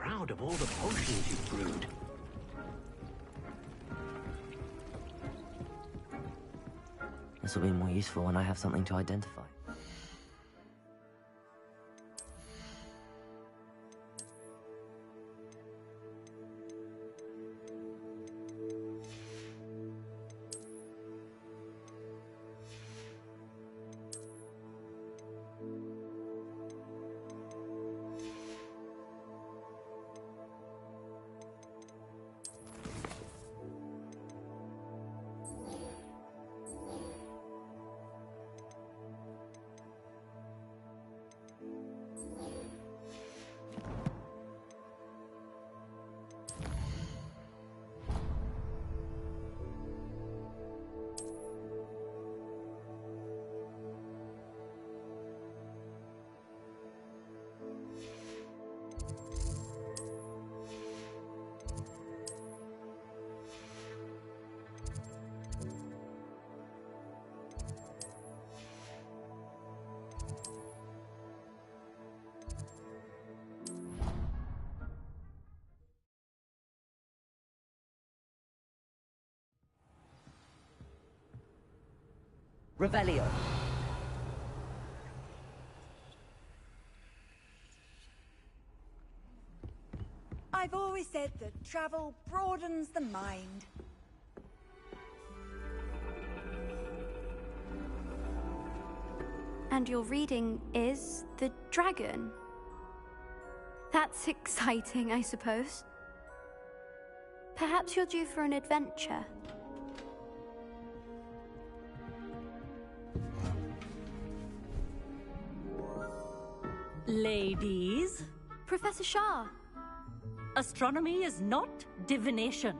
proud of all the potions you've brewed. This will be more useful when I have something to identify. Revelio. I've always said that travel broadens the mind. And your reading is the dragon. That's exciting, I suppose. Perhaps you're due for an adventure. Ladies, Professor Shah. astronomy is not divination.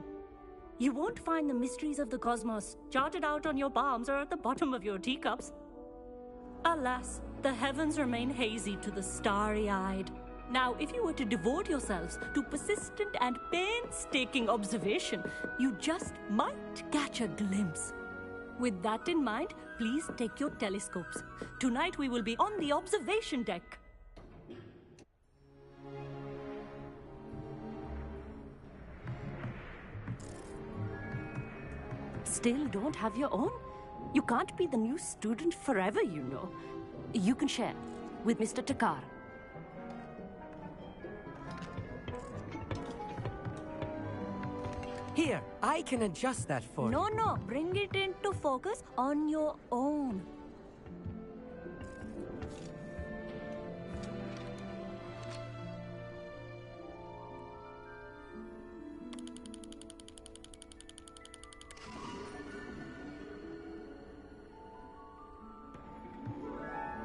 You won't find the mysteries of the cosmos charted out on your palms or at the bottom of your teacups. Alas, the heavens remain hazy to the starry-eyed. Now, if you were to devote yourselves to persistent and painstaking observation, you just might catch a glimpse. With that in mind, please take your telescopes. Tonight we will be on the observation deck. Still don't have your own? You can't be the new student forever, you know. You can share with Mr. Takar. Here, I can adjust that for you. No, bring it into focus on your own.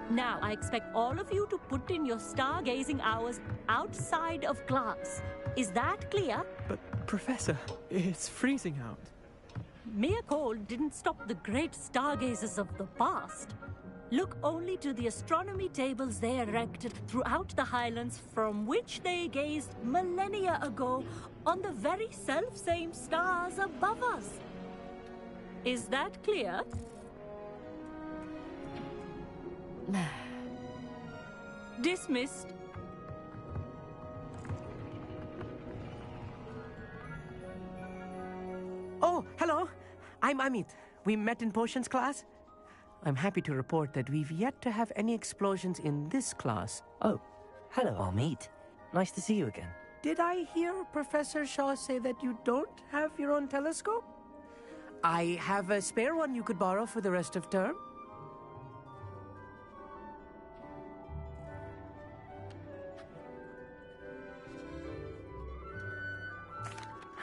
Now, I expect all of you to put in your stargazing hours outside of class. Is that clear? But, Professor, it's freezing out. Mere cold didn't stop the great stargazers of the past. Look only to the astronomy tables they erected throughout the highlands from which they gazed millennia ago on the very self-same stars above us. Is that clear? Dismissed. Oh, hello. I'm Amit. We met in potions class. I'm happy to report that we've yet to have any explosions in this class. Oh, hello, Amit. Nice to see you again. Did I hear Professor Shaw say that you don't have your own telescope? I have a spare one you could borrow for the rest of term.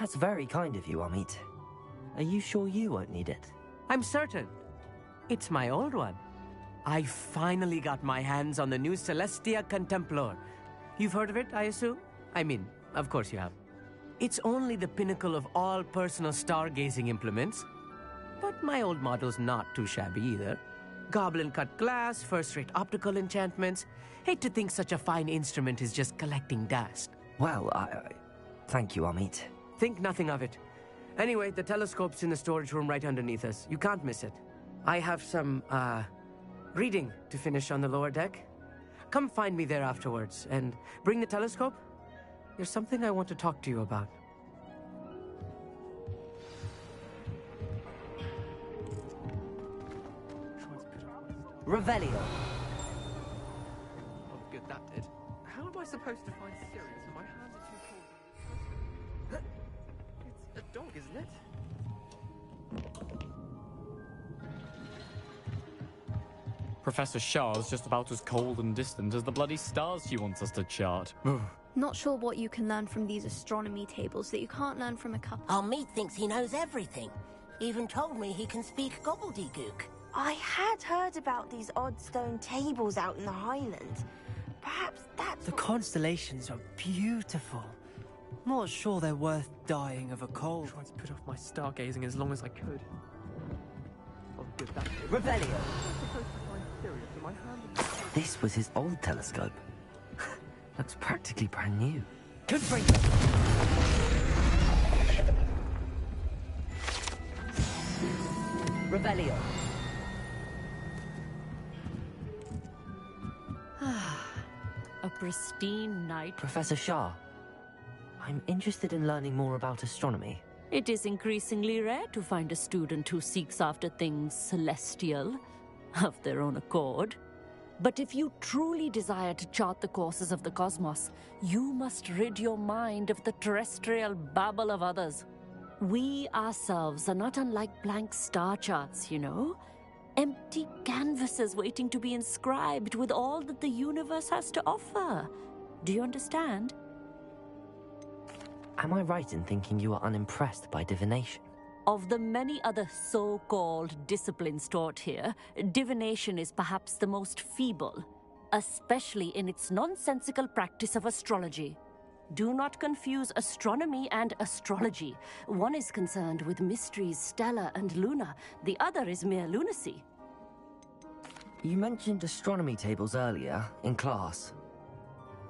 That's very kind of you, Amit. Are you sure you won't need it? I'm certain. It's my old one. I finally got my hands on the new Celestia Contemplar. You've heard of it, I assume? I mean, of course you have. It's only the pinnacle of all personal stargazing implements. But my old model's not too shabby either. Goblin-cut glass, first-rate optical enchantments. Hate to think such a fine instrument is just collecting dust. Well, thank you, Amit. Think nothing of it. Anyway, the telescope's in the storage room right underneath us. You can't miss it. I have some, reading to finish on the lower deck. Come find me there afterwards, and bring the telescope. there's something I want to talk to you about. Revelio. Oh, good, that did. How am I supposed to find Sirius when my hands are too cold? It's a dog, isn't it? Professor Shah's just about as cold and distant as the bloody stars she wants us to chart. Not sure what you can learn from these astronomy tables that you can't learn from a couple. Our meat thinks he knows everything. Even told me he can speak gobbledygook. I had heard about these odd stone tables out in the Highlands. Perhaps that's The constellations are beautiful. Not sure they're worth dying of a cold. Tried to put off my stargazing as long as I could. Oh, good, that did. Revelio. Supposed to find Sirius when my hands are This was his old telescope. Looks practically brand new. Good break. Revelio. A pristine night. Professor Shah, I'm interested in learning more about astronomy. It is increasingly rare to find a student who seeks after things celestial, of their own accord. But if you truly desire to chart the courses of the cosmos, you must rid your mind of the terrestrial babble of others. We ourselves are not unlike blank star charts, you know? Empty canvases waiting to be inscribed with all that the universe has to offer. Do you understand? Am I right in thinking you are unimpressed by divination? Of the many other so-called disciplines taught here, divination is perhaps the most feeble, especially in its nonsensical practice of astrology. Do not confuse astronomy and astrology. One is concerned with mysteries stellar and lunar, the other is mere lunacy. You mentioned astronomy tables earlier, in class.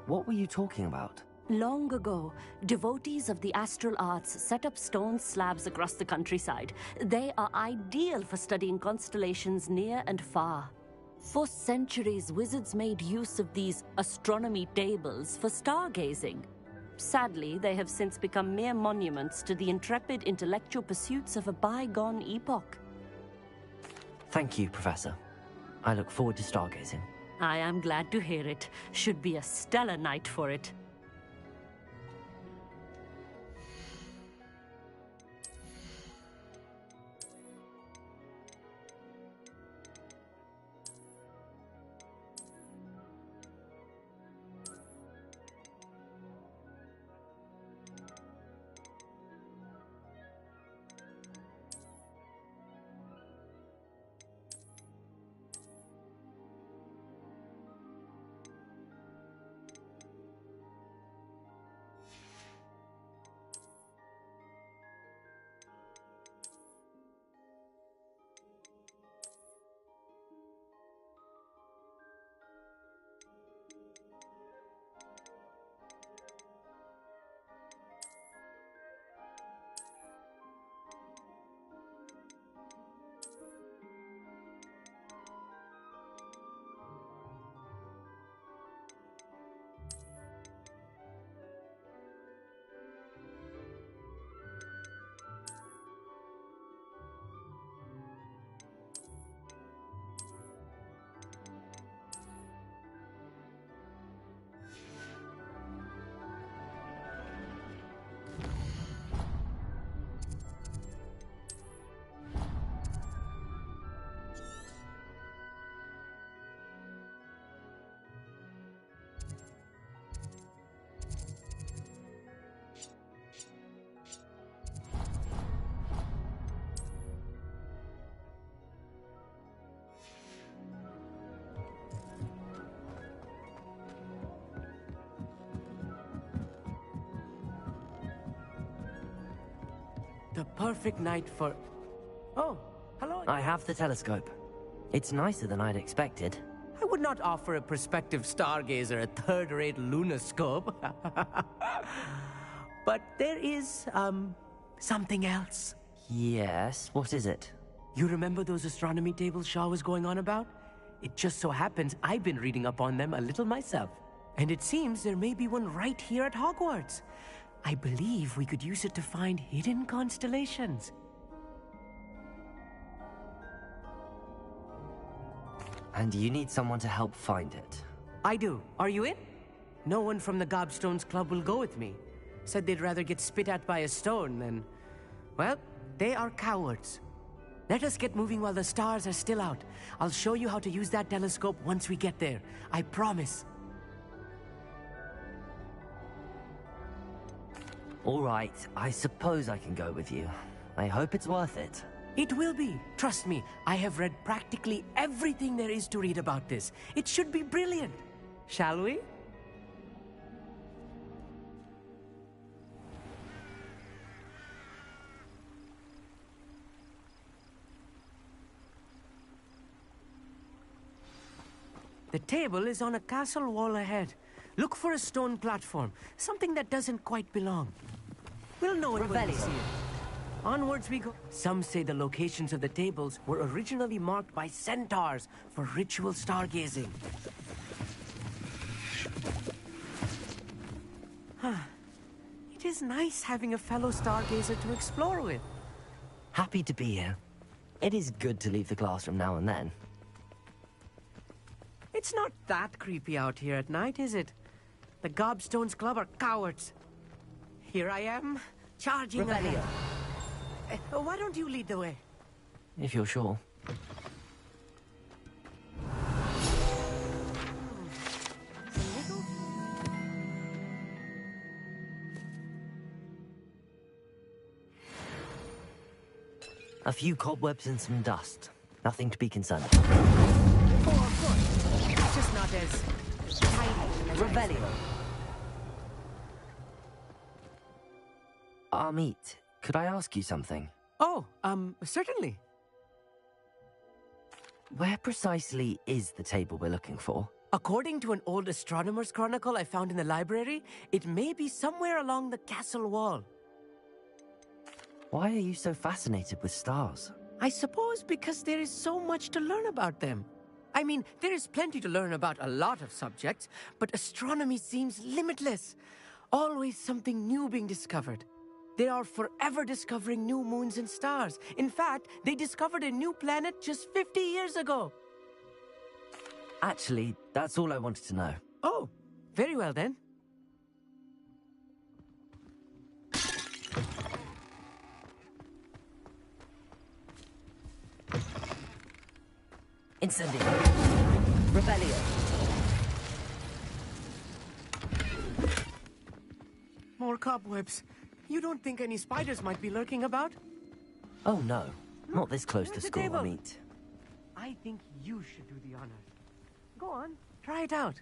What were you talking about? Long ago, devotees of the astral arts set up stone slabs across the countryside. They are ideal for studying constellations near and far. For centuries, wizards made use of these astronomy tables for stargazing. Sadly, they have since become mere monuments to the intrepid intellectual pursuits of a bygone epoch. Thank you, Professor. I look forward to stargazing. I am glad to hear it. Should be a stellar night for it. The perfect night for... Oh, hello. I have the telescope. It's nicer than I'd expected. I would not offer a prospective stargazer a third-rate lunoscope. But there is, something else. Yes, what is it? You remember those astronomy tables Shah was going on about? It just so happens I've been reading up on them a little myself. And it seems there may be one right here at Hogwarts. I believe we could use it to find hidden constellations. And you need someone to help find it. I do. Are you in? No one from the Gobstones Club will go with me. Said they'd rather get spit at by a stone than... Well, they are cowards. Let us get moving while the stars are still out. I'll show you how to use that telescope once we get there. I promise. All right, I suppose I can go with you. I hope it's worth it. It will be. Trust me, I have read practically everything there is to read about this. It should be brilliant. Shall we? The table is on a castle wall ahead. Look for a stone platform, something that doesn't quite belong. We'll know it when we see it. Onwards we go. Some say the locations of the tables were originally marked by centaurs for ritual stargazing. It is nice having a fellow stargazer to explore with. Happy to be here. It is good to leave the classroom now and then. It's not that creepy out here at night, is it? The Gobstones Club are cowards. Here I am, charging ahead. Why don't you lead the way? If you're sure. A few cobwebs and some dust. Nothing to be concerned about. Oh, of course. Just not as tiny as Revelio. Amit, could I ask you something? Oh, certainly. Where precisely is the table we're looking for? According to an old astronomer's chronicle I found in the library, it may be somewhere along the castle wall. Why are you so fascinated with stars? I suppose because there is so much to learn about them. I mean, there is plenty to learn about a lot of subjects, but astronomy seems limitless. Always something new being discovered. They are forever discovering new moons and stars. In fact, they discovered a new planet just 50 years ago. Actually, that's all I wanted to know. Oh, very well then. Incendio. Rebellion. More cobwebs. You don't think any spiders might be lurking about? Oh no, not this close to There's the school, table. Amit. I think you should do the honors. Go on, try it out.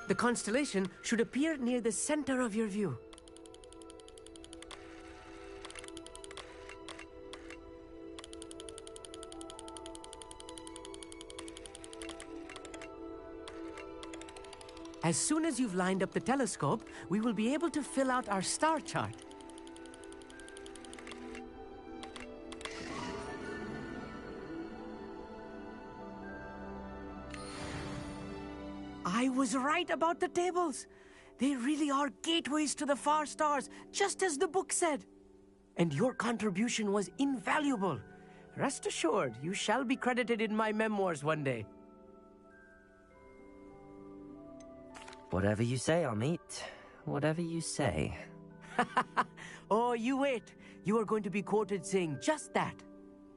The constellation should appear near the center of your view. As soon as you've lined up the telescope, we will be able to fill out our star chart. I was right about the tables. They really are gateways to the far stars, just as the book said. And your contribution was invaluable. Rest assured, you shall be credited in my memoirs one day. Whatever you say, Amit. Whatever you say. Oh, you wait. You are going to be quoted saying just that.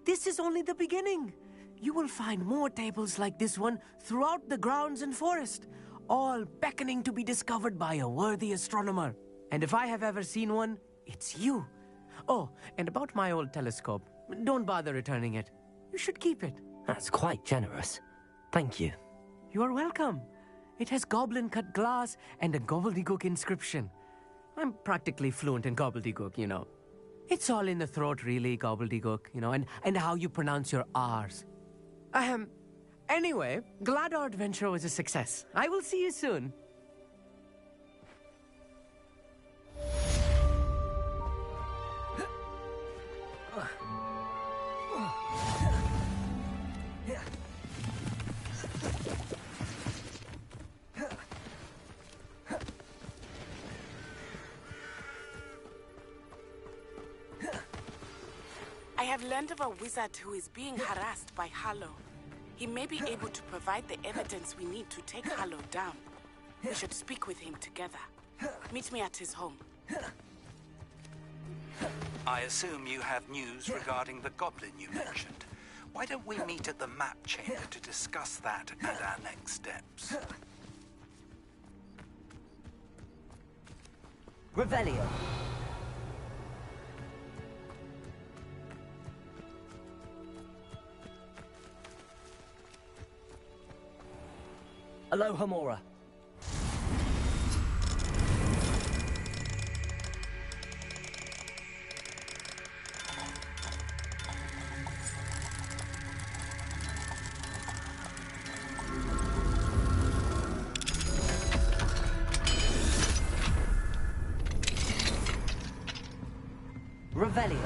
This is only the beginning. You will find more tables like this one throughout the grounds and forest, all beckoning to be discovered by a worthy astronomer. And if I have ever seen one, it's you. Oh, and about my old telescope, don't bother returning it. You should keep it. That's quite generous. Thank you. You are welcome. It has goblin-cut glass and a gobbledygook inscription. I'm practically fluent in gobbledygook, you know. It's all in the throat, really, gobbledygook, you know, and how you pronounce your R's. Anyway, glad our adventure was a success. I will see you soon. have learned of a wizard who is being harassed by Harlow. He may be able to provide the evidence we need to take Harlow down. We should speak with him together. Meet me at his home. I assume you have news regarding the goblin you mentioned. Why don't we meet at the map chamber to discuss that and our next steps? Revelio. Aloha Mora. Revelio.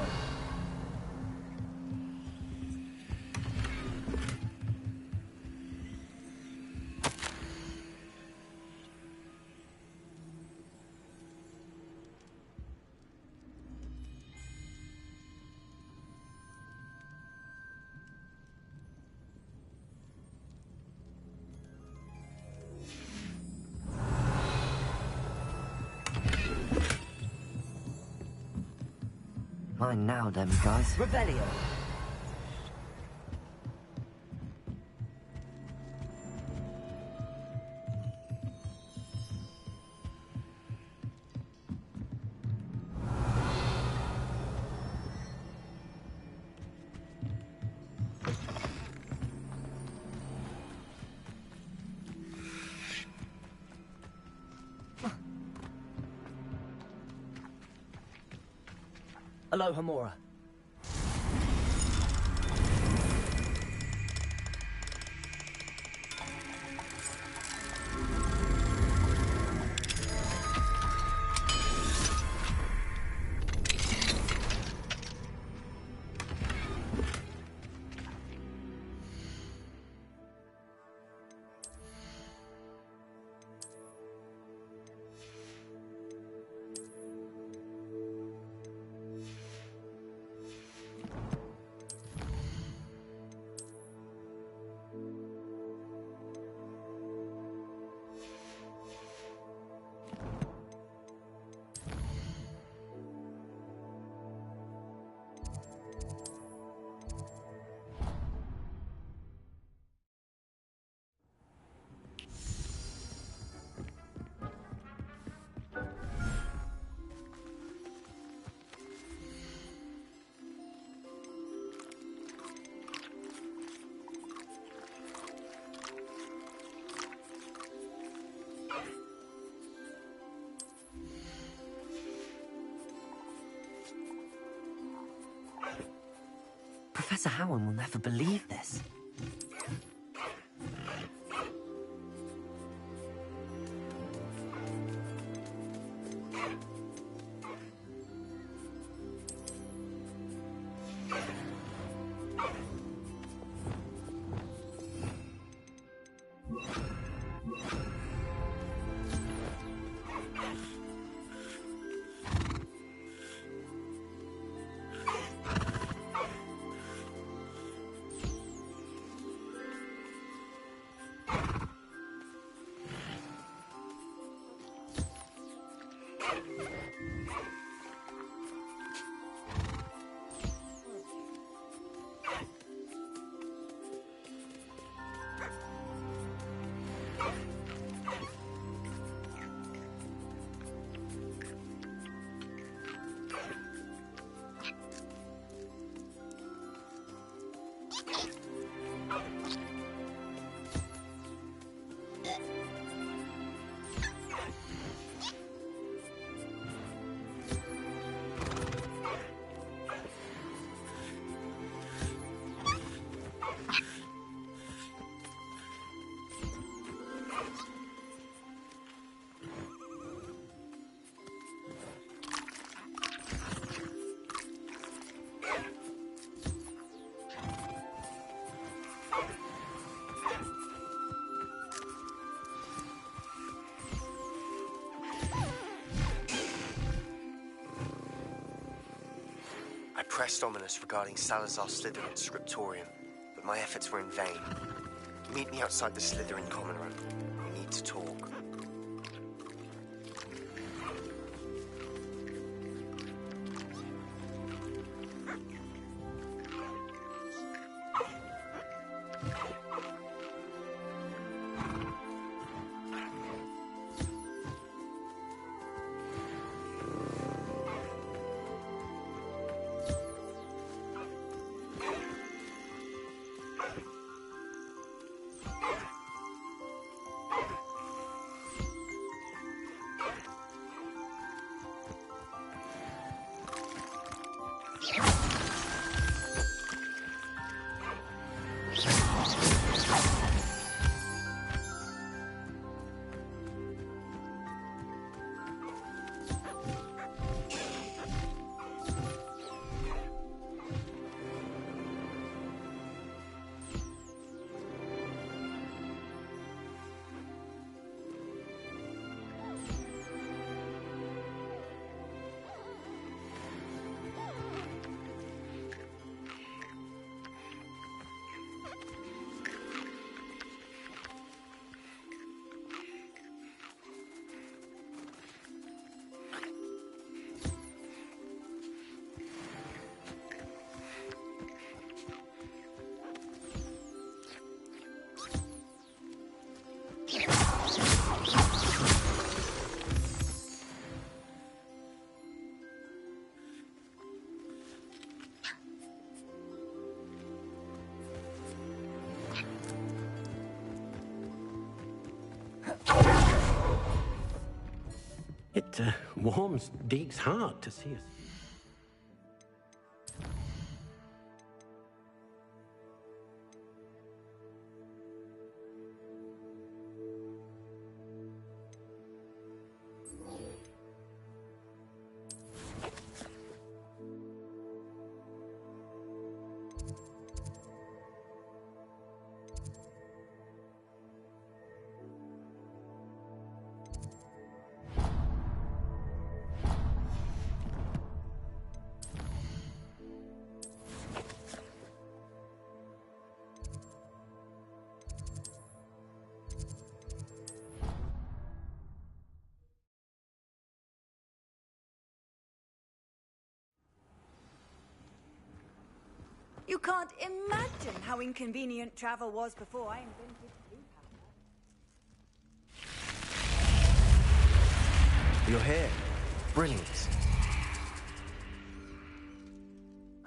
Mine now, them guys. Revelio. Aloha Mora. Professor Howard will never believe this. pressed Ominous regarding Salazar Slytherin's scriptorium, but my efforts were in vain. Meet me outside the Slytherin common room. We need to talk. It warms Deek's heart to see us. You can't imagine how inconvenient travel was before I invented blue powder. You're here. Brilliant.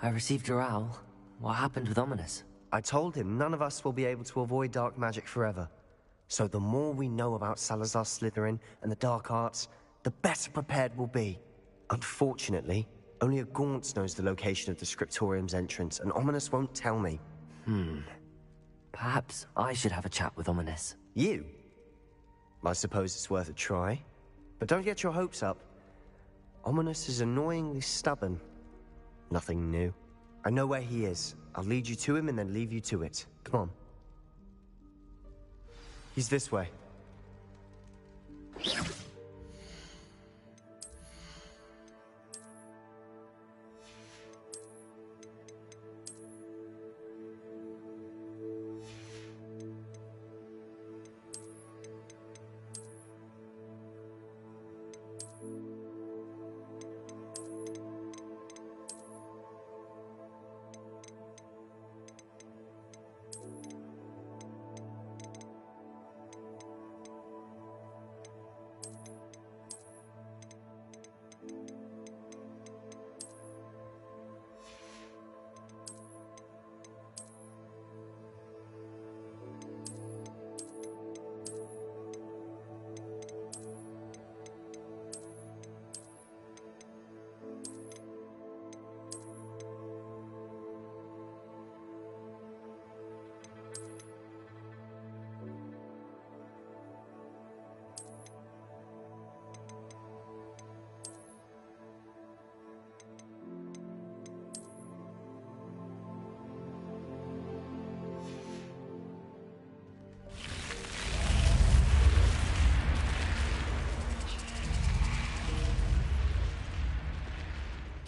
I received your owl. What happened with Ominous? I told him none of us will be able to avoid dark magic forever. So the more we know about Salazar Slytherin and the dark arts, the better prepared we'll be. Unfortunately, only a Gaunt knows the location of the Scriptorium's entrance, and Ominous won't tell me. Perhaps I should have a chat with Ominous. You? I suppose it's worth a try. But don't get your hopes up. Ominous is annoyingly stubborn. Nothing new. I know where he is. I'll lead you to him and then leave you to it. Come on. He's this way.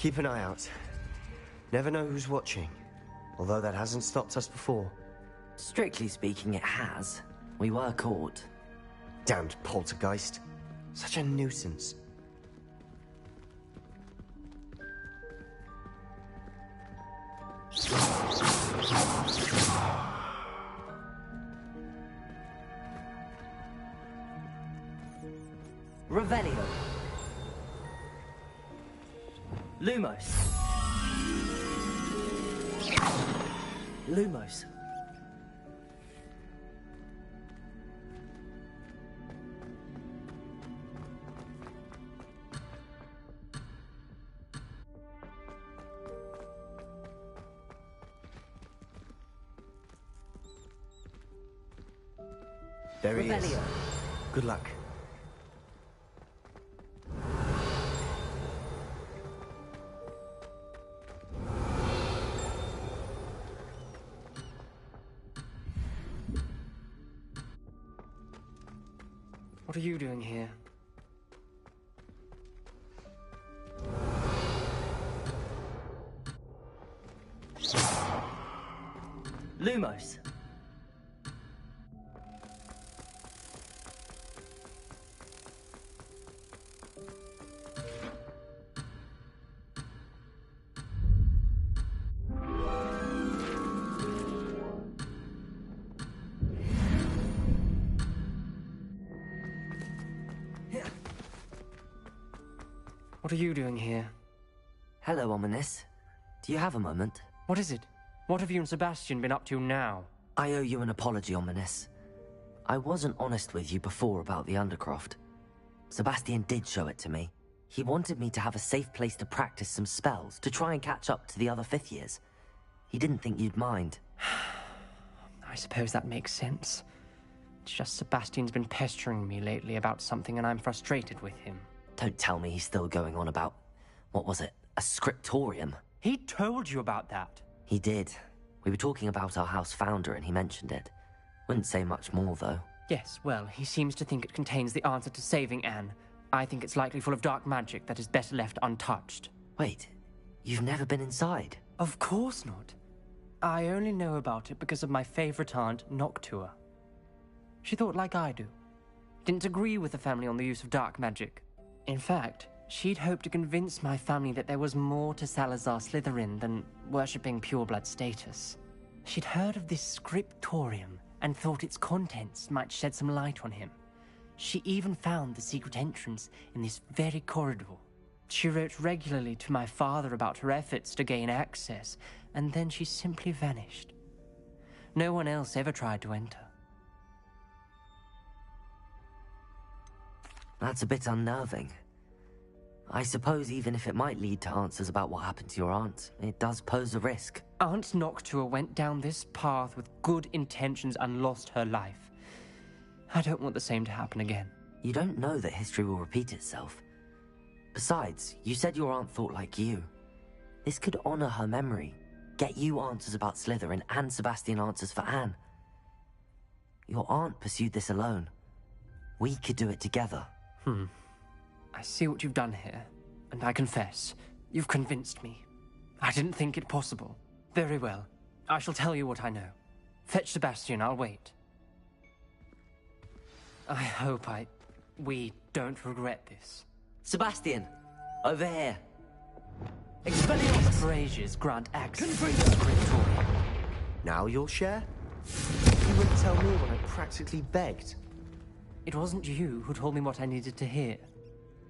Keep an eye out. Never know who's watching. Although that hasn't stopped us before. Strictly speaking, it has. We were caught. Damned poltergeist. Such a nuisance. Revelio. Lumos. Lumos. There he is. Revelio. Good luck. What are you doing here? Lumos. What are you doing here? Hello, Ominous. Do you have a moment? What is it? What have you and Sebastian been up to now? I owe you an apology, Ominous. I wasn't honest with you before about the Undercroft. Sebastian did show it to me. He wanted me to have a safe place to practice some spells, to try and catch up to the other fifth years. He didn't think you'd mind. I suppose that makes sense. It's just Sebastian's been pestering me lately about something and I'm frustrated with him. Don't tell me he's still going on about, what was it, a scriptorium? He told you about that. He did. We were talking about our house founder and he mentioned it. Wouldn't say much more, though. Yes, well, he seems to think it contains the answer to saving Anne. I think it's likely full of dark magic that is better left untouched. Wait, you've never been inside? Of course not. I only know about it because of my favorite aunt, Noctua. She thought like I do. Didn't agree with the family on the use of dark magic. In fact, she'd hoped to convince my family that there was more to Salazar Slytherin than worshipping pureblood status. She'd heard of this scriptorium and thought its contents might shed some light on him. She even found the secret entrance in this very corridor. She wrote regularly to my father about her efforts to gain access, and then she simply vanished. No one else ever tried to enter. That's a bit unnerving. I suppose even if it might lead to answers about what happened to your aunt, it does pose a risk. Aunt Noctua went down this path with good intentions and lost her life. I don't want the same to happen again. You don't know that history will repeat itself. Besides, you said your aunt thought like you. This could honor her memory, get you answers about Slytherin and Sebastian answers for Anne. Your aunt pursued this alone. We could do it together. I see what you've done here, and I confess, you've convinced me. I didn't think it possible. Very well. I shall tell you what I know. Fetch Sebastian, I'll wait. I hope we don't regret this. Sebastian, over here. Expelliarmus! Braziers grant access to the scriptorium. Now you'll share? You wouldn't tell me when I practically begged. It wasn't you who told me what I needed to hear.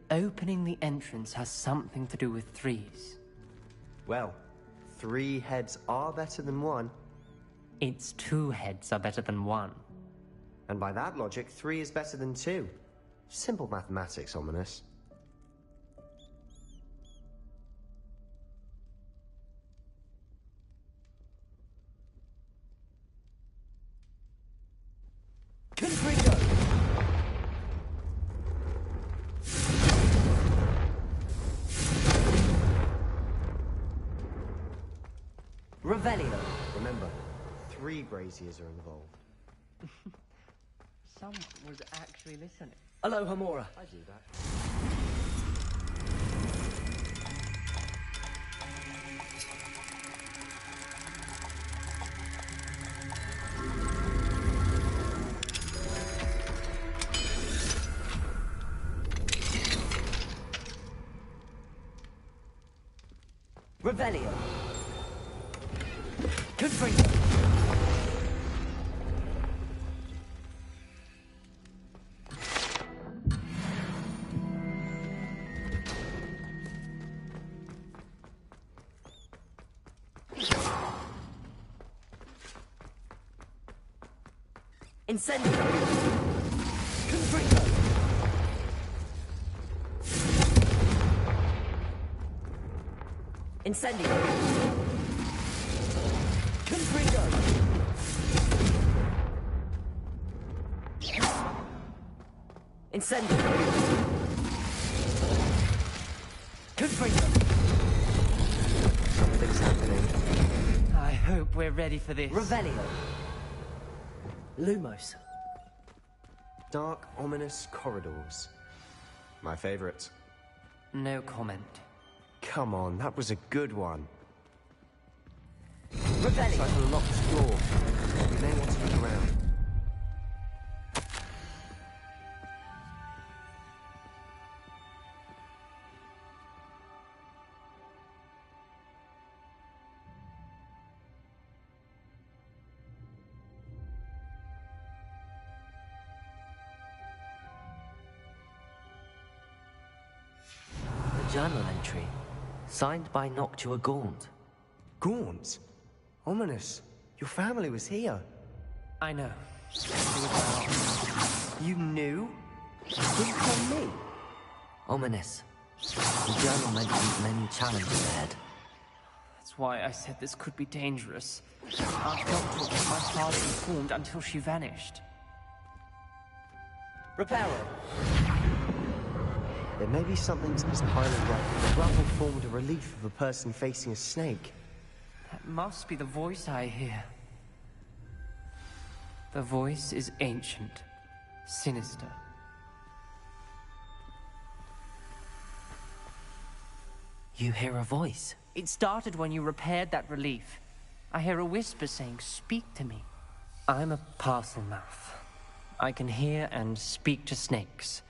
Opening the entrance has something to do with threes. Well, 3 heads are better than 1. It's 2 heads are better than 1. And by that logic, 3 is better than 2. Simple mathematics, Ominous. Revelio. Remember, 3 braziers are involved. Someone was actually listening. Hello, Hamora. I do that. Revelio. Confringo. Incendio. Confringo. Incendio. Confringo. Incendio. Confringo. Something's happening. I hope we're ready for this. Revelio. Lumos. Dark, ominous corridors. My favorite. No comment. Come on, that was a good one. Revelio. It's like a locked door. We may want to look around. A journal entry. Signed by Noctua Gaunt. Gaunt? Ominous. Your family was here. I know. You knew? Didn't tell me. Ominous. The journal mentions many challenges ahead. That's why I said this could be dangerous. Our doctor was my father informed until she vanished. Reparo. There may be something to this pile of rubble. The rubble formed a relief of a person facing a snake. That must be the voice I hear. The voice is ancient, sinister. You hear a voice? It started when you repaired that relief. I hear a whisper saying, "Speak to me." I'm a parcel mouth. I can hear and speak to snakes.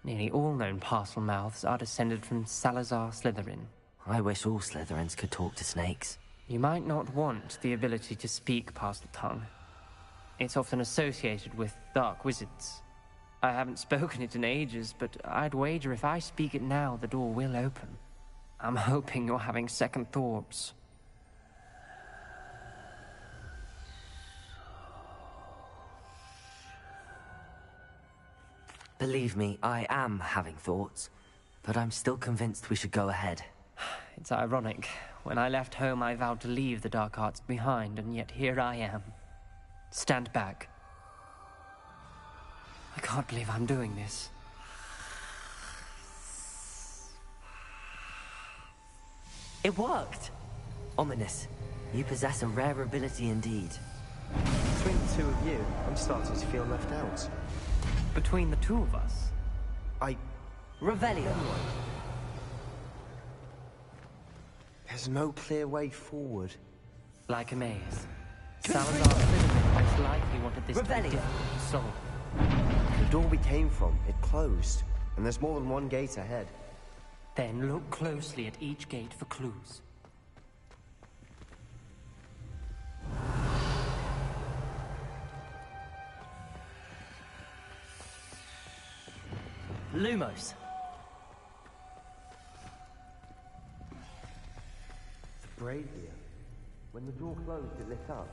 Nearly all known parcel mouths are descended from Salazar Slytherin. I wish all Slytherins could talk to snakes. You might not want the ability to speak parcel tongue. It's often associated with dark wizards. I haven't spoken it in ages, but I'd wager if I speak it now, the door will open. I'm hoping you're having second thoughts. Believe me, I am having thoughts, but I'm still convinced we should go ahead. It's ironic. When I left home, I vowed to leave the dark arts behind, and yet here I am. Stand back. I can't believe I'm doing this. It worked! Ominous. You possess a rare ability indeed. Between the two of you, I'm starting to feel left out. Between the two of us? Revelio. There's no clear way forward. Like a maze. Salazar Slytherin most likely wanted this to be Revelio. difficult to solve. The door we came from, it closed. And there's more than one gate ahead. Then look closely at each gate for clues. Lumos. The braid here. When the door closed, it lit up.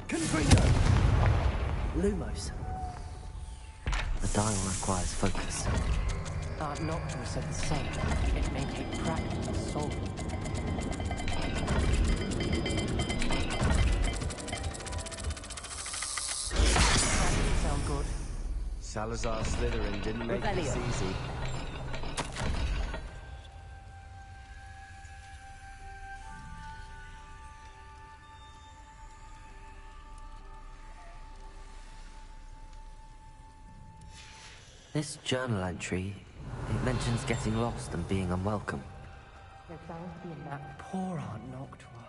Confringo. Lumos. The dial requires focus. Art Noctua said the same. It may take practice to solve it. That didn't sound good. Salazar Slytherin didn't make this Revelio. easy. This journal entry, it mentions getting lost and being unwelcome. They're bound to be in that poor Aunt Noctua.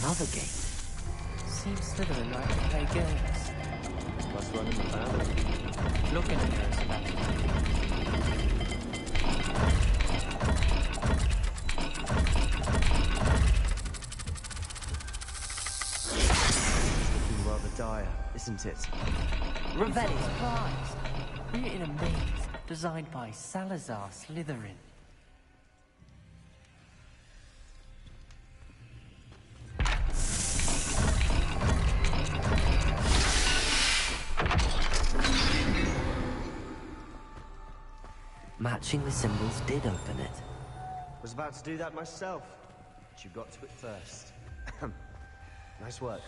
Another gate. Seems Slytherin like to play games. Must run in the family. Look at her, Sebastian. Looking rather dire, isn't it? Revelio. Surprised. We're in a maze designed by Salazar Slytherin. Matching the symbols did open it. Was about to do that myself, but you got to it first. Nice work.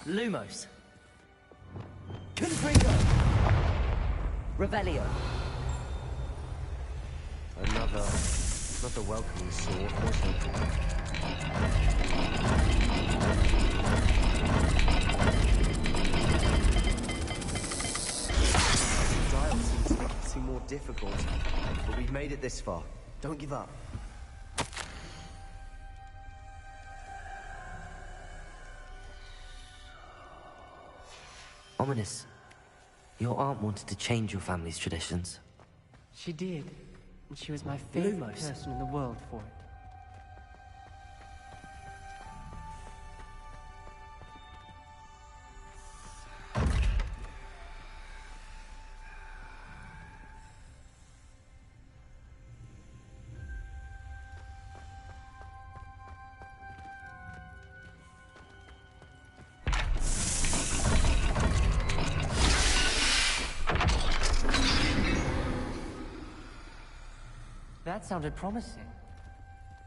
Lumos. Confringo. Revelio. Another welcoming sword, wasn't it? Dial seems to make it seem more difficult, but we've made it this far. Don't give up. Ominous. Your aunt wanted to change your family's traditions. She did, and she was my favorite Lumos. person in the world for it. That sounded promising.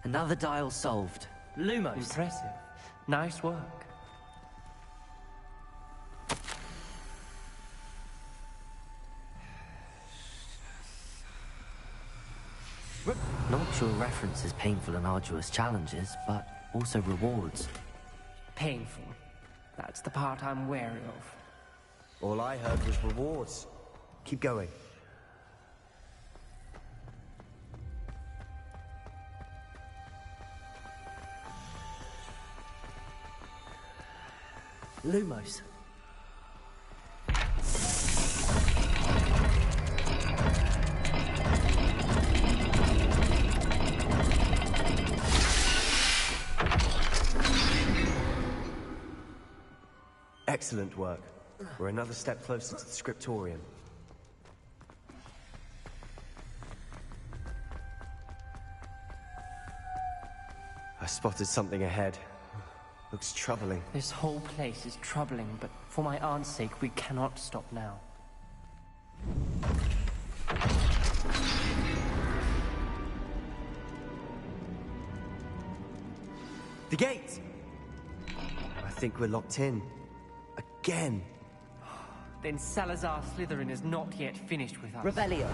Another dial solved. Lumos. Impressive. Nice work. Noctua references painful and arduous challenges, but also rewards. Painful. That's the part I'm wary of. All I heard was rewards. Keep going. Lumos. Excellent work. We're another step closer to the scriptorium. I spotted something ahead. Looks troubling. This whole place is troubling, but for my aunt's sake, we cannot stop now. The gate! I think we're locked in. Again. Then Salazar Slytherin is not yet finished with us. Revelio.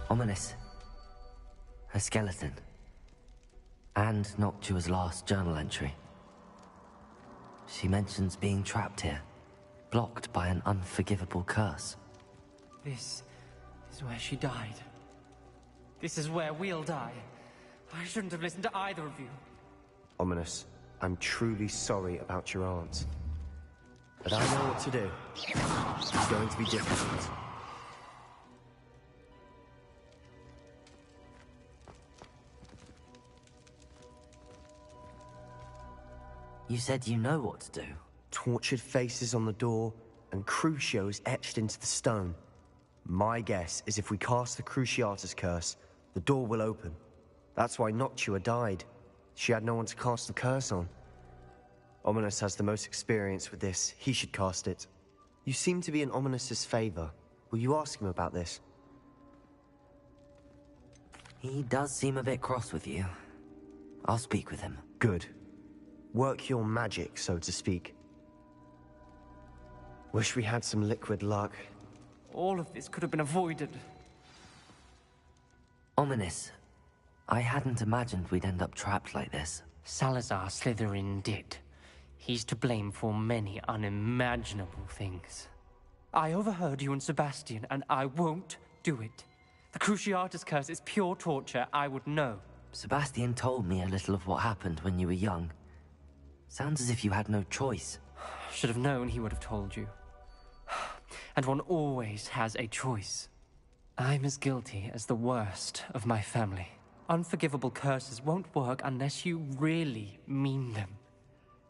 Ominous. Her skeleton. And Noctua's last journal entry. She mentions being trapped here, blocked by an unforgivable curse. This is where she died. This is where we'll die. I shouldn't have listened to either of you. Ominous, I'm truly sorry about your aunt. But I know what to do. It's going to be difficult. You said you know what to do. Tortured faces on the door, and Crucios etched into the stone. My guess is if we cast the Cruciatus curse, the door will open. That's why Noctua died. She had no one to cast the curse on. Ominous has the most experience with this. He should cast it. You seem to be in Ominous's favor. Will you ask him about this? He does seem a bit cross with you. I'll speak with him. Good. Work your magic, so to speak. Wish we had some liquid luck. All of this could have been avoided. Ominous. I hadn't imagined we'd end up trapped like this. Salazar Slytherin did. He's to blame for many unimaginable things. I overheard you and Sebastian, and I won't do it. The Cruciatus curse is pure torture. I would know. Sebastian told me a little of what happened when you were young. Sounds as if you had no choice. Should have known he would have told you. And one always has a choice. I'm as guilty as the worst of my family. Unforgivable curses won't work unless you really mean them.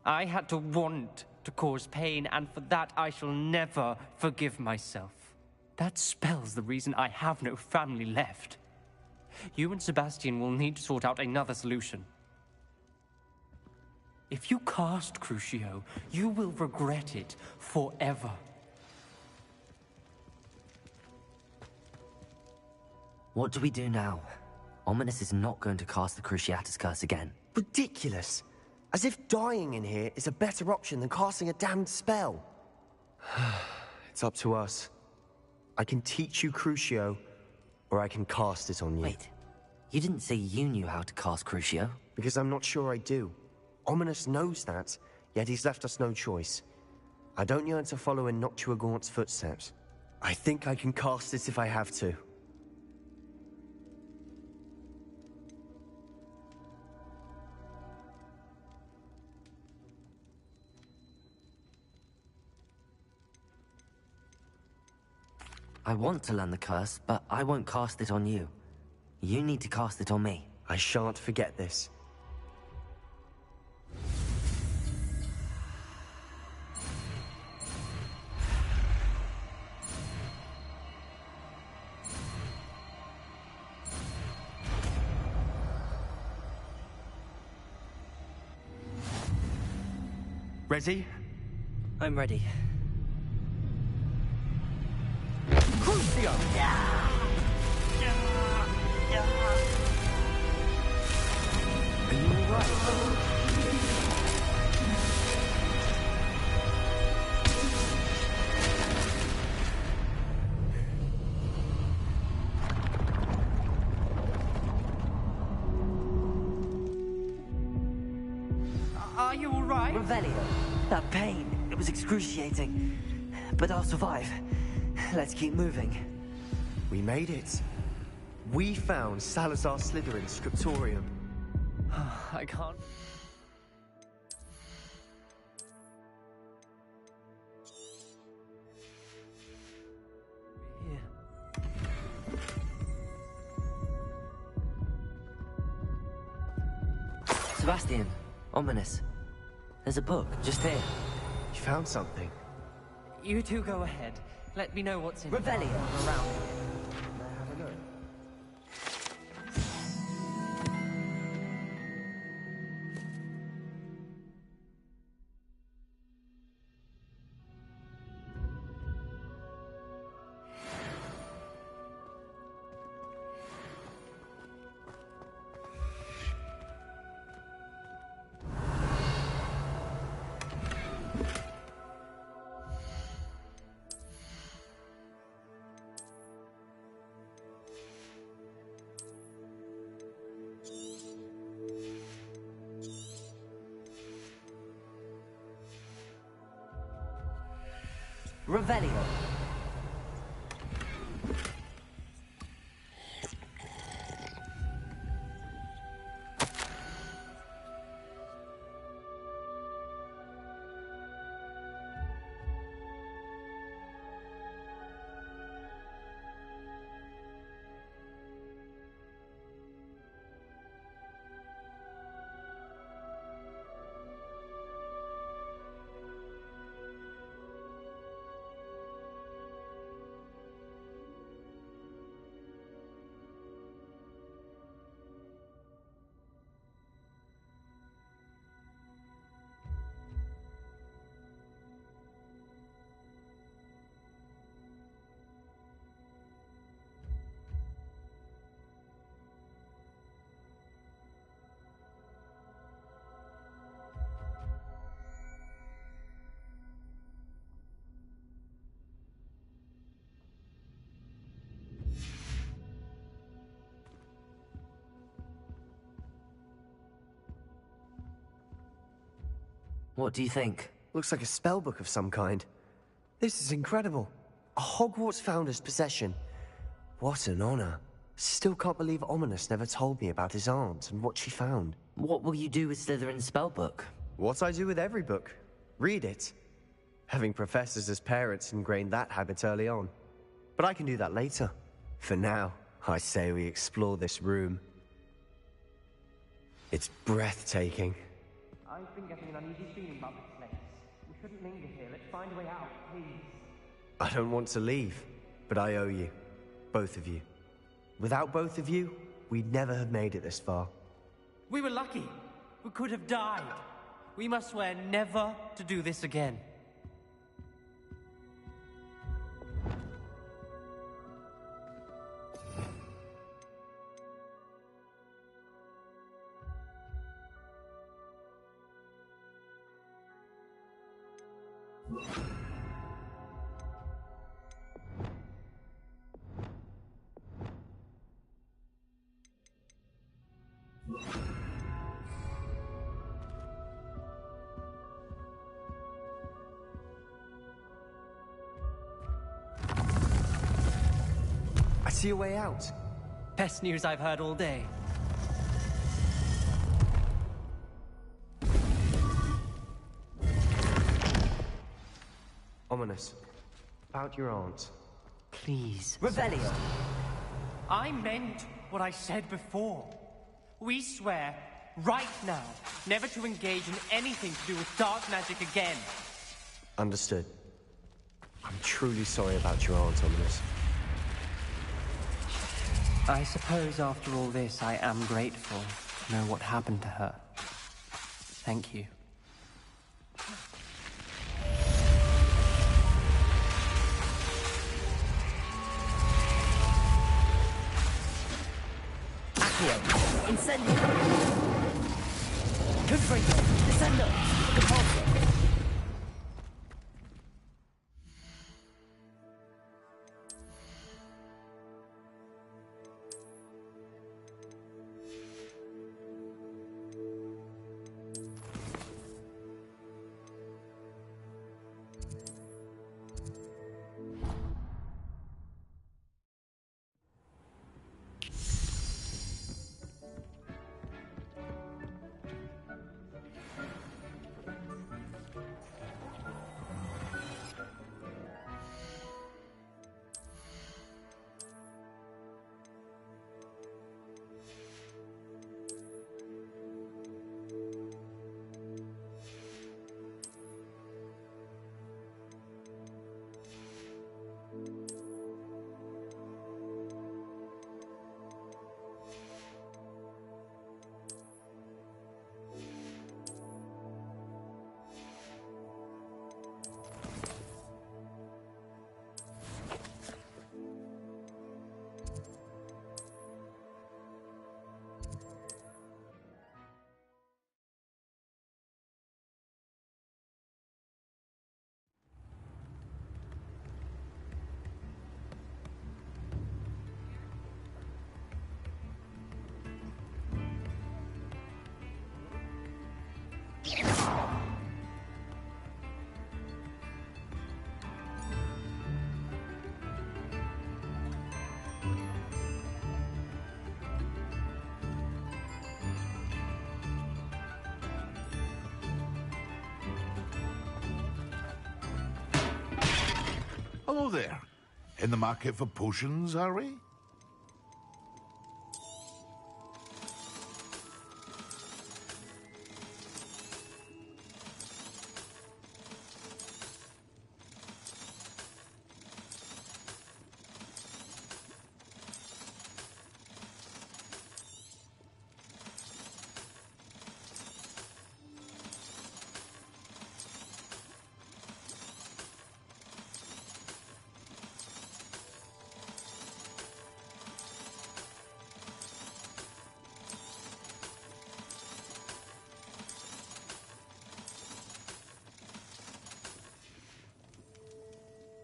I had to want to cause pain, and for that I shall never forgive myself. That spells the reason I have no family left. You and Sebastian will need to sort out another solution. If you cast Crucio, you will regret it forever. What do we do now? Ominous is not going to cast the Cruciatus curse again. Ridiculous! As if dying in here is a better option than casting a damned spell. It's up to us. I can teach you Crucio, or I can cast it on you. Wait, you didn't say you knew how to cast Crucio? Because I'm not sure I do. Ominous knows that, yet he's left us no choice. I don't yearn to follow in Noctua Gaunt's footsteps. I think I can cast it if I have to. I want to learn the curse, but I won't cast it on you. You need to cast it on me. I shan't forget this. Ready? I'm ready. Crucio! Are you alright? Are you alright? Revelio. That pain, it was excruciating. But I'll survive. Let's keep moving. We made it. We found Salazar Slytherin's scriptorium. I can't... Sebastian, Ominous. There's a book, just here. You found something? You two go ahead. Let me know what's in Revelio. around here. May I have a look? Revelio. What do you think? Looks like a spellbook of some kind. This is incredible. A Hogwarts founder's possession. What an honor. Still can't believe Ominous never told me about his aunt and what she found. What will you do with Slytherin's spellbook? What I do with every book. Read it. Having professors as parents ingrained that habit early on. But I can do that later. For now, I say we explore this room. It's breathtaking. I've been getting an uneasy feeling about this place. We shouldn't linger here. Let's find a way out, please. I don't want to leave, but I owe you. Both of you. Without both of you, we'd never have made it this far. We were lucky. We could have died. We must swear never to do this again. I see a way out. Best news I've heard all day. Ominous. About your aunt. Please. Revelio. I meant what I said before. We swear, right now, never to engage in anything to do with dark magic again. Understood. I'm truly sorry about your aunt, Ominous. I suppose after all this, I am grateful to know what happened to her. Thank you. Accio. Incendio. Confringo. Descendo. Compulso. Hello there. In the market for potions, are we?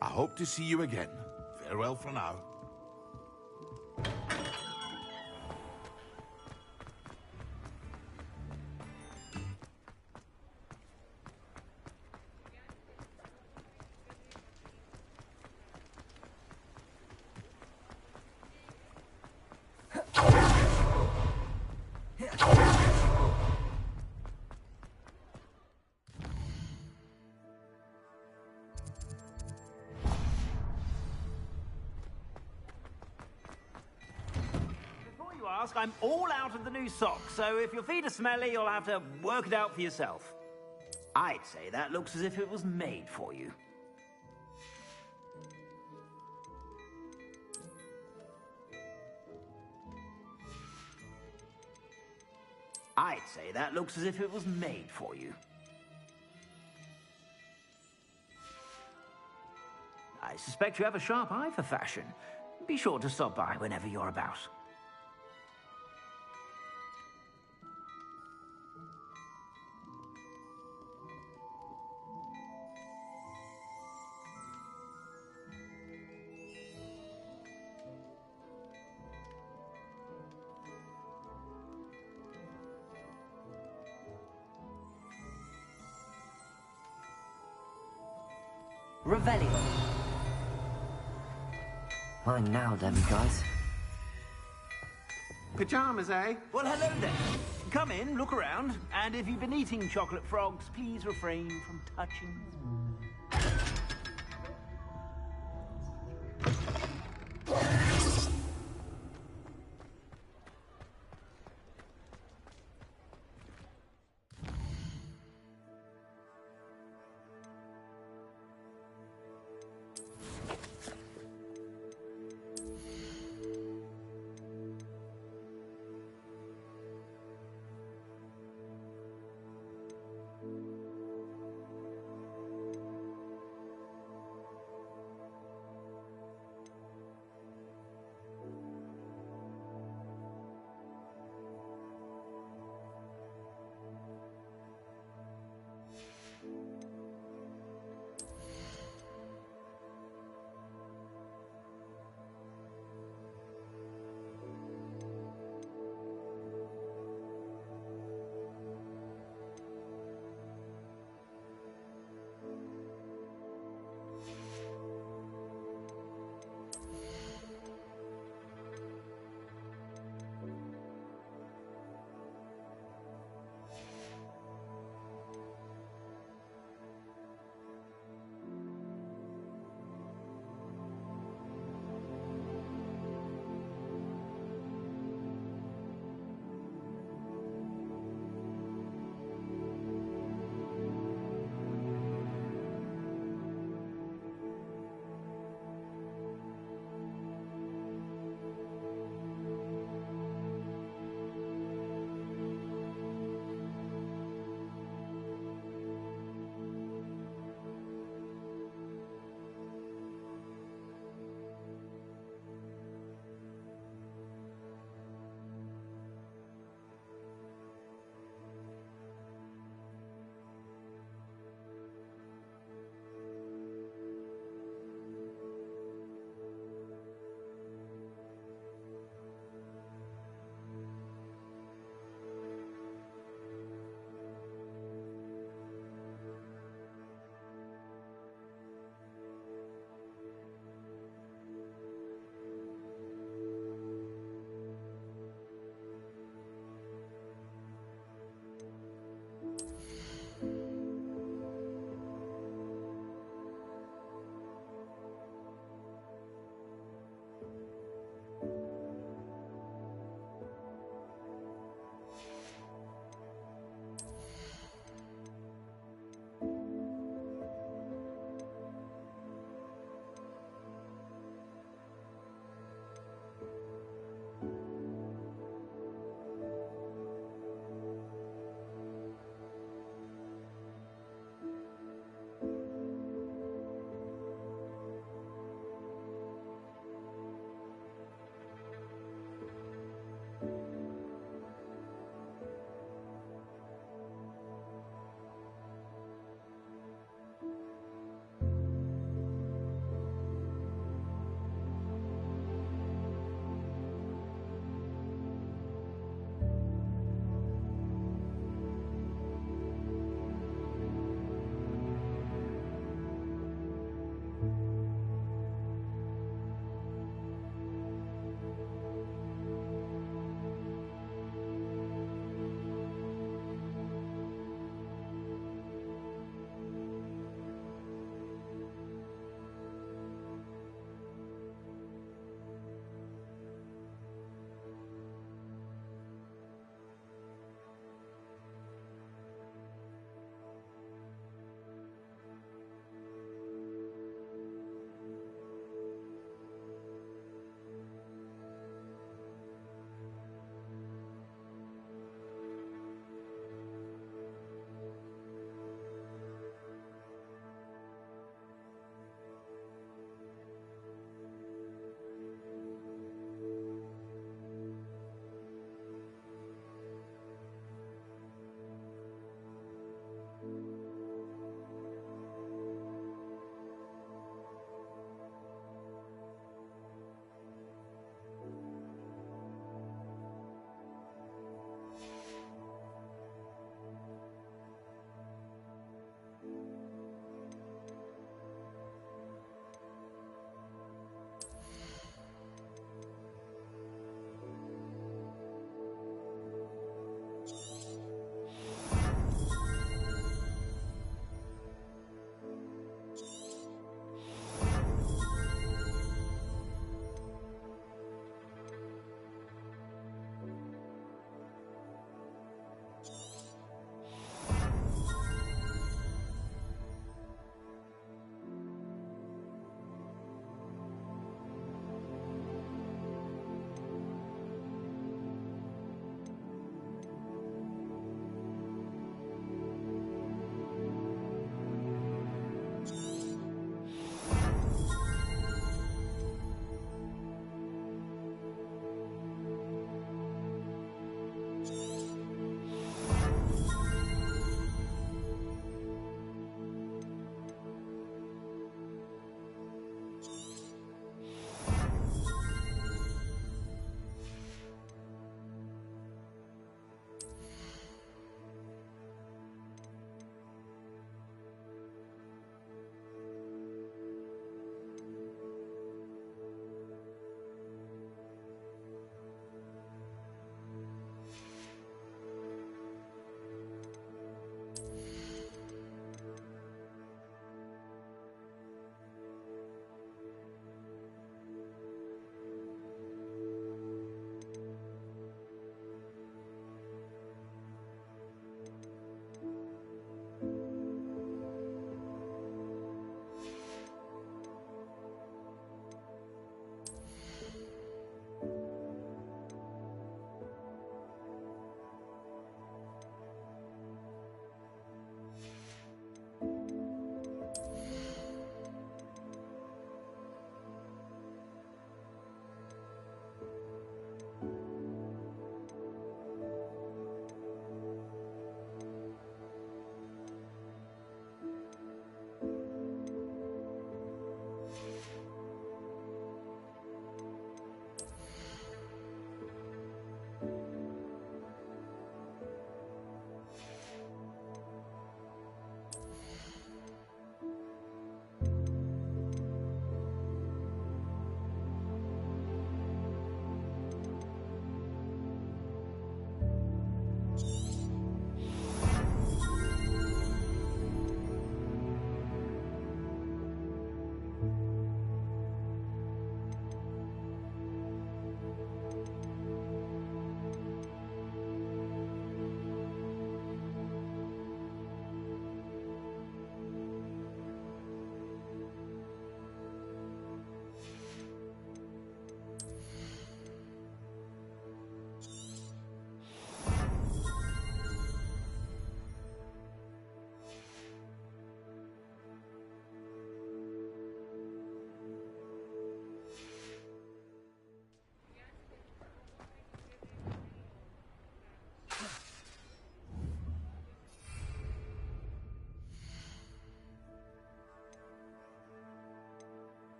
I hope to see you again. Farewell for now. ask, I'm all out of the new socks, so if your feet are smelly, you'll have to work it out for yourself. I'd say that looks as if it was made for you. I'd say that looks as if it was made for you. I suspect you have a sharp eye for fashion. Be sure to stop by whenever you're about. Revelio. Mine now, guys. Pyjamas, eh? Well, hello then. Come in, look around, and if you've been eating chocolate frogs, please refrain from touching them.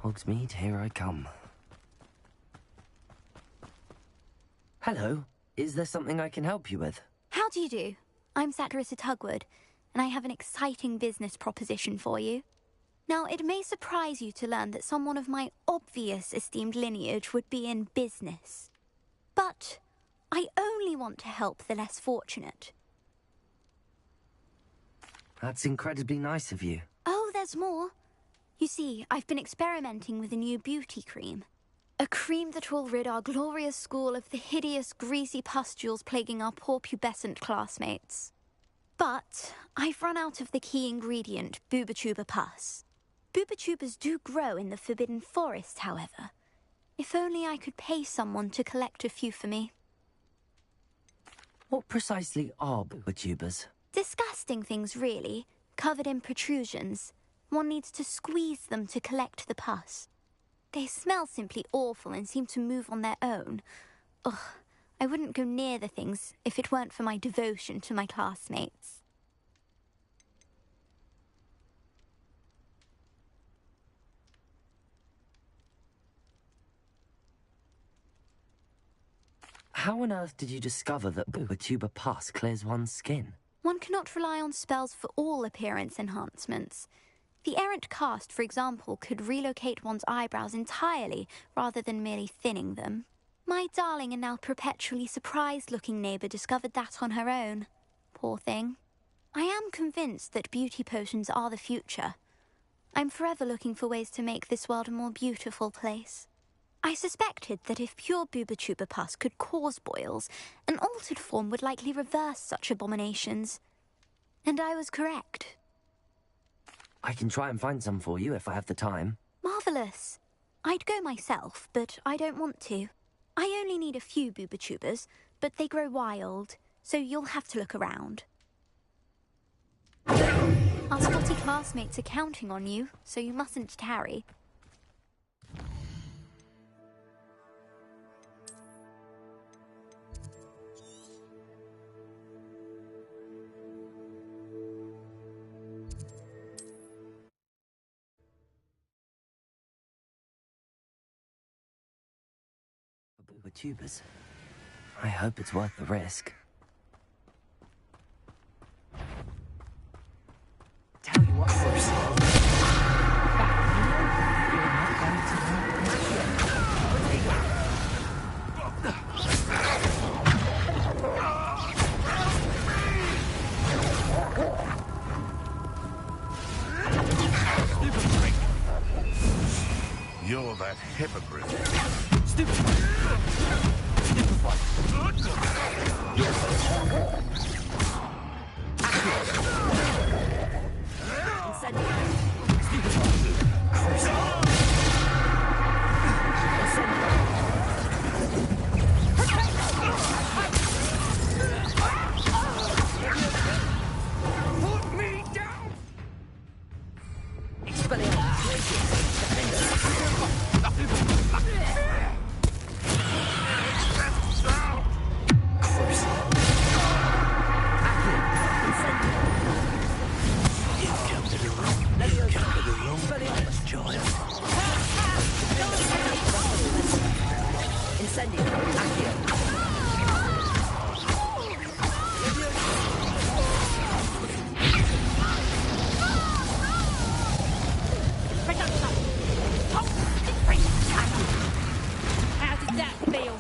Hogsmeade, here I come. Hello. Is there something I can help you with? How do you do? I'm Satirissa Tugwood, and I have an exciting business proposition for you. Now, it may surprise you to learn that someone of my obvious esteemed lineage would be in business. But I only want to help the less fortunate. That's incredibly nice of you. Oh, there's more. You see, I've been experimenting with a new beauty cream. A cream that will rid our glorious school of the hideous, greasy pustules plaguing our poor pubescent classmates. But I've run out of the key ingredient, Booba-Tuba pus. Booba-Tubas do grow in the Forbidden Forest, however. If only I could pay someone to collect a few for me. What precisely are Booba-Tubas? Disgusting things, really, covered in protrusions. One needs to squeeze them to collect the pus. They smell simply awful and seem to move on their own. Ugh, I wouldn't go near the things if it weren't for my devotion to my classmates. How on earth did you discover that Booba-Tuba pus clears one's skin? One cannot rely on spells for all appearance enhancements. The errant cast, for example, could relocate one's eyebrows entirely rather than merely thinning them. My darling and now perpetually surprised-looking neighbour discovered that on her own. Poor thing. I am convinced that beauty potions are the future. I'm forever looking for ways to make this world a more beautiful place. I suspected that if pure Booba-Tuba pus could cause boils, an altered form would likely reverse such abominations. And I was correct. I can try and find some for you if I have the time. Marvellous. I'd go myself, but I don't want to. I only need a few Booba-Tubas, but they grow wild, so you'll have to look around. Our spotty classmates are counting on you, so you mustn't tarry. Booba-Tubas. I hope it's worth the risk. Tell you what, first. You're that hypocrite. Stupid. Put me down! How did that feel?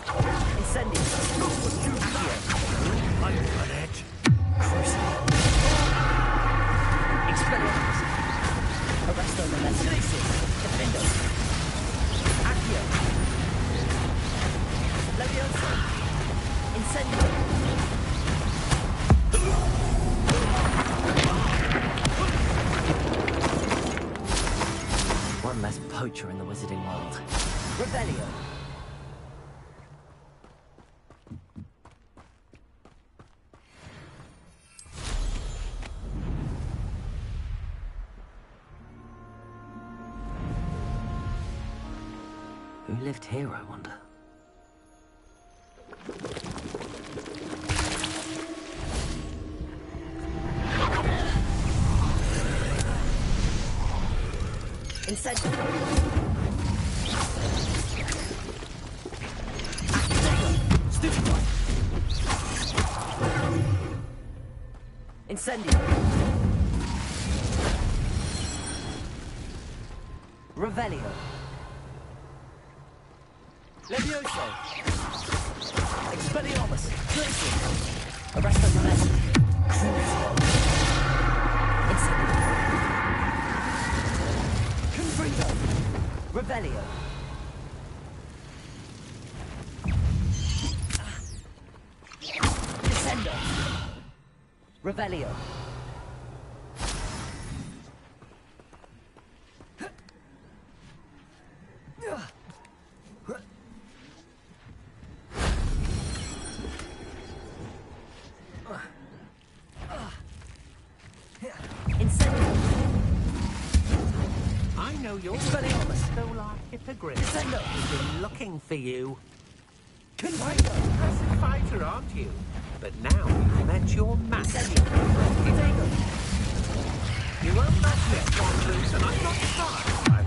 One less poacher in the wizarding world. Revelio. Who lived here, I wonder? Incendio. Incendio. Revelio. Levioso. Expelliarmus. Glacium. Arresto Manesi. Crucio. Incendio. Confringo. Revelio. Descendo. Revelio. I know you're Solar Hippogriff. We've been looking for you. Passive fighter, aren't you? But now you've met your master. You won't let me one loose, and I'm not surprised by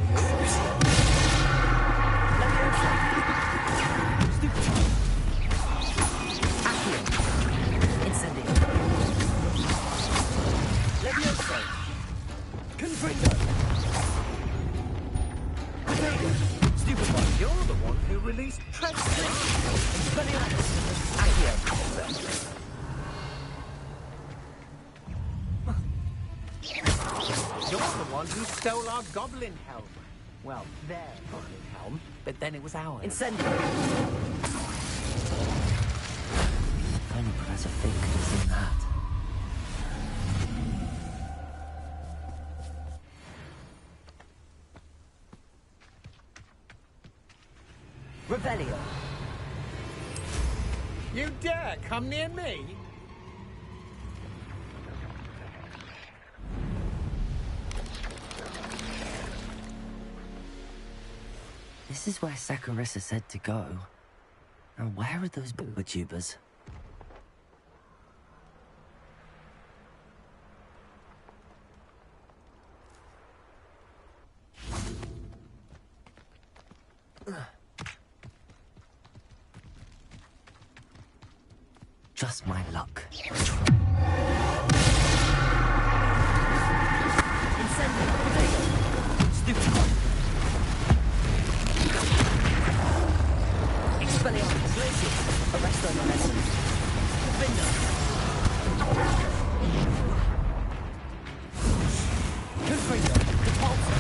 Incendio. Levioso. Confringo. Stupid one, you're the one who released Treadstone. Expelliarmus. Accio. You're the one who stole our goblin helm. Well, their goblin helm, but then it was ours. Incendio. If only Professor Fig could have seen that. Revelio. You dare come near me? This is where Saccharissa said to go. Now where are those booba tubers? Just my luck. Incendio. Stupid one. Expelliarmus. Glacius. Arresto Manesi. Defender. Confringo. Repulsor.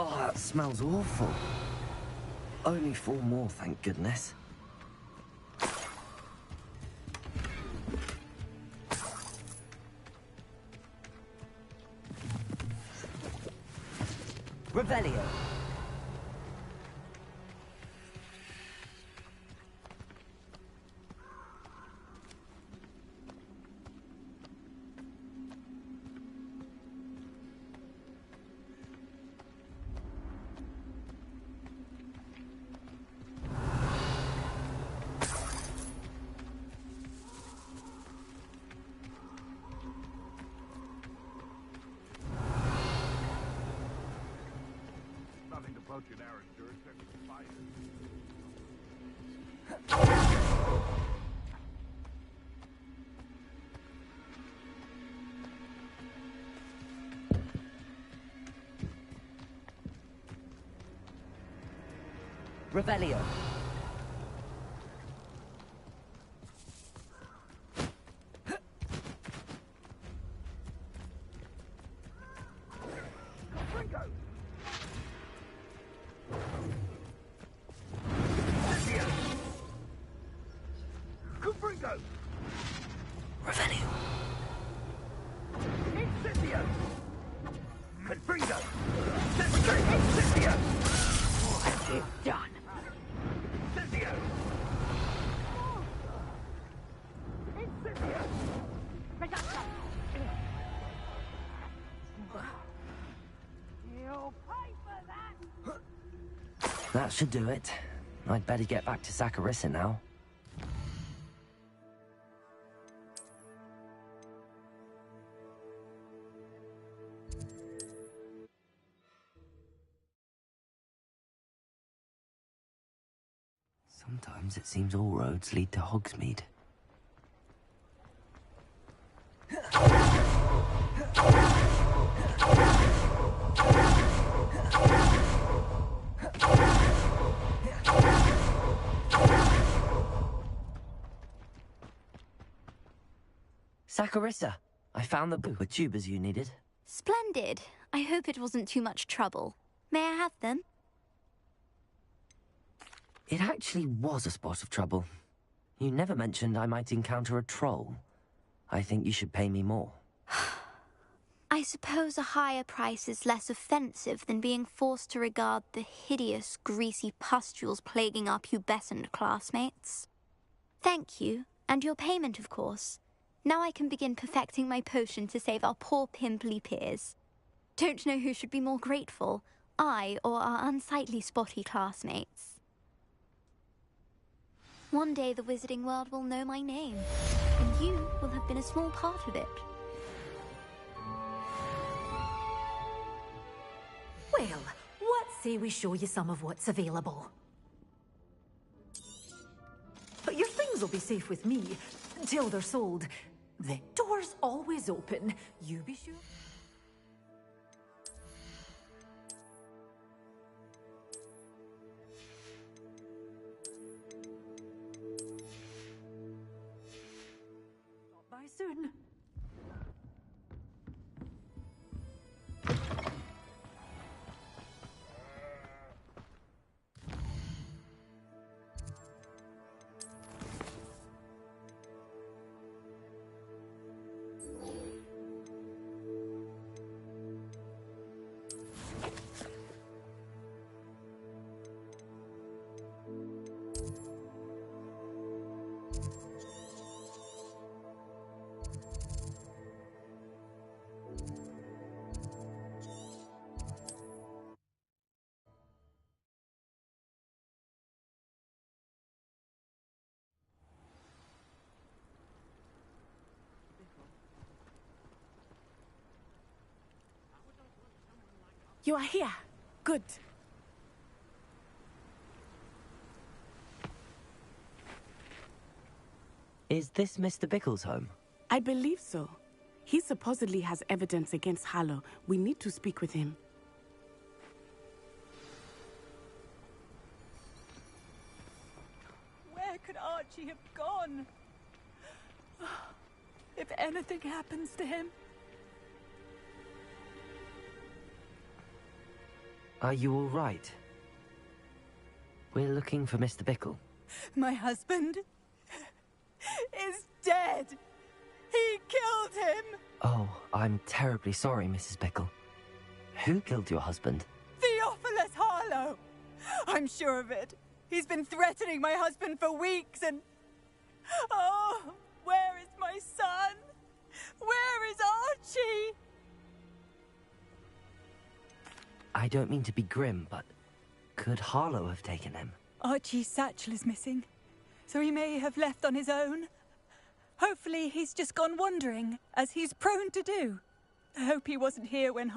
Oh, that smells awful. Only 4 more, thank goodness. Revelio. Nothing approaching our jurisdiction. Revelio. That should do it. I'd better get back to Saccharissa now. Sometimes it seems all roads lead to Hogsmeade. Saccharissa, I found the book with tubers you needed. Splendid. I hope it wasn't too much trouble. May I have them? It actually was a spot of trouble. You never mentioned I might encounter a troll. I think you should pay me more. I suppose a higher price is less offensive than being forced to regard the hideous, greasy pustules plaguing our pubescent classmates. Thank you, and your payment, of course. Now I can begin perfecting my potion to save our poor pimply peers. Don't know who should be more grateful, I or our unsightly spotty classmates. One day the wizarding world will know my name, and you will have been a small part of it. Well, let's say we show you some of what's available. But your things will be safe with me until they're sold. The door's always open. You be sure. Stop by soon. You are here. Good. Is this Mr. Bickle's home? I believe so. He supposedly has evidence against Harlow. We need to speak with him. Where could Archie have gone? If anything happens to him. Are you all right? We're looking for Mr. Bickle. My husband is dead. He killed him. Oh, I'm terribly sorry, Mrs. Bickle. Who killed your husband? Theophilus Harlow. I'm sure of it. He's been threatening my husband for weeks and... Oh, where is my son? Where is Archie? I don't mean to be grim, but could Harlow have taken him? Archie's satchel is missing, so he may have left on his own. Hopefully he's just gone wandering, as he's prone to do. I hope he wasn't here when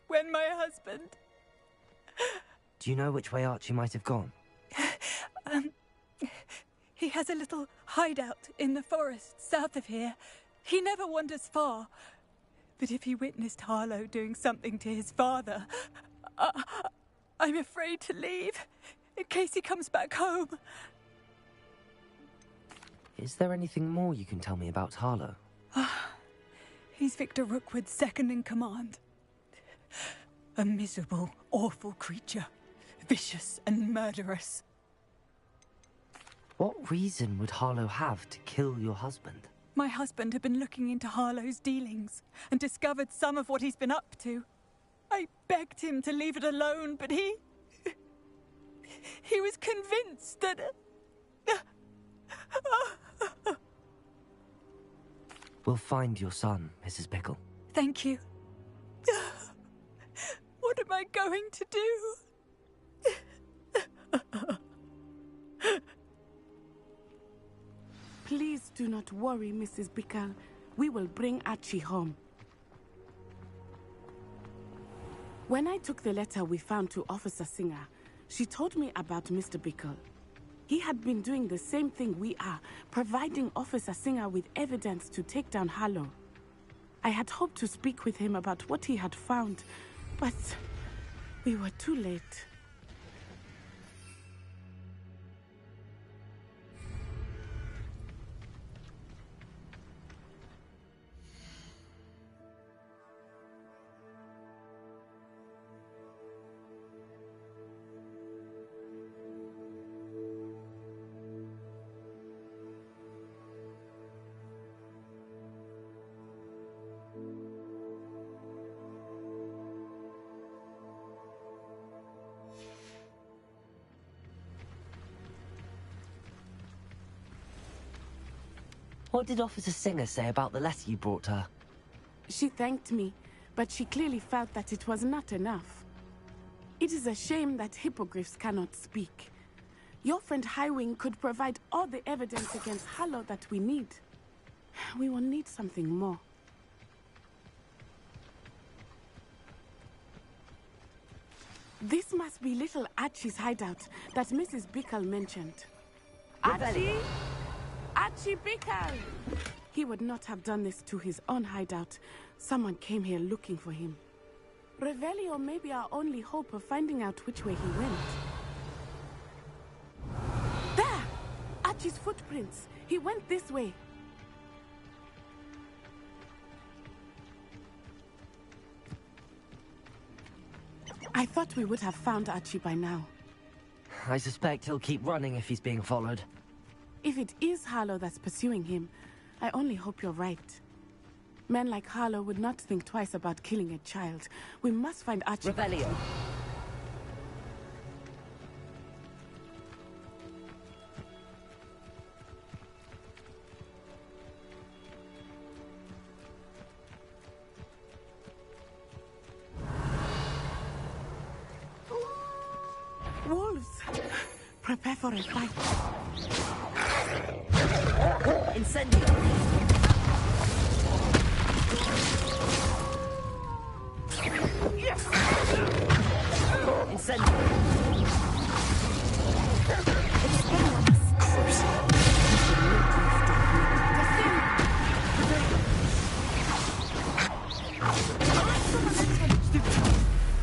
when my husband... Do you know which way Archie might have gone? He has a little hideout in the forest south of here. He never wanders far. But if he witnessed Harlow doing something to his father, I'm afraid to leave, in case he comes back home. Is there anything more you can tell me about Harlow? He's Victor Rookwood's second in command. A miserable, awful creature. Vicious and murderous. What reason would Harlow have to kill your husband? My husband had been looking into Harlow's dealings and discovered some of what he's been up to. I begged him to leave it alone, but he was convinced that... We'll find your son, Mrs. Bickle. Thank you. What am I going to do? Please do not worry, Mrs. Bickle. We will bring Archie home. When I took the letter we found to Officer Singer, she told me about Mr. Bickle. He had been doing the same thing we are, providing Officer Singer with evidence to take down Harlow. I had hoped to speak with him about what he had found, but we were too late. What did Officer Singer say about the letter you brought her? She thanked me, but she clearly felt that it was not enough. It is a shame that hippogriffs cannot speak. Your friend Highwing could provide all the evidence against Harlow that we need. We will need something more. This must be little Archie's hideout that Mrs. Bickle mentioned. Archie? Archie Bickle! He would not have done this to his own hideout. Someone came here looking for him. Revelio may be our only hope of finding out which way he went. There! Archie's footprints. He went this way. I thought we would have found Archie by now. I suspect he'll keep running if he's being followed. If it is Harlow that's pursuing him, I only hope you're right. Men like Harlow would not think twice about killing a child. We must find Archie. Revelio. Wolves! Prepare for a fight. Incendio! Yes! Incendio!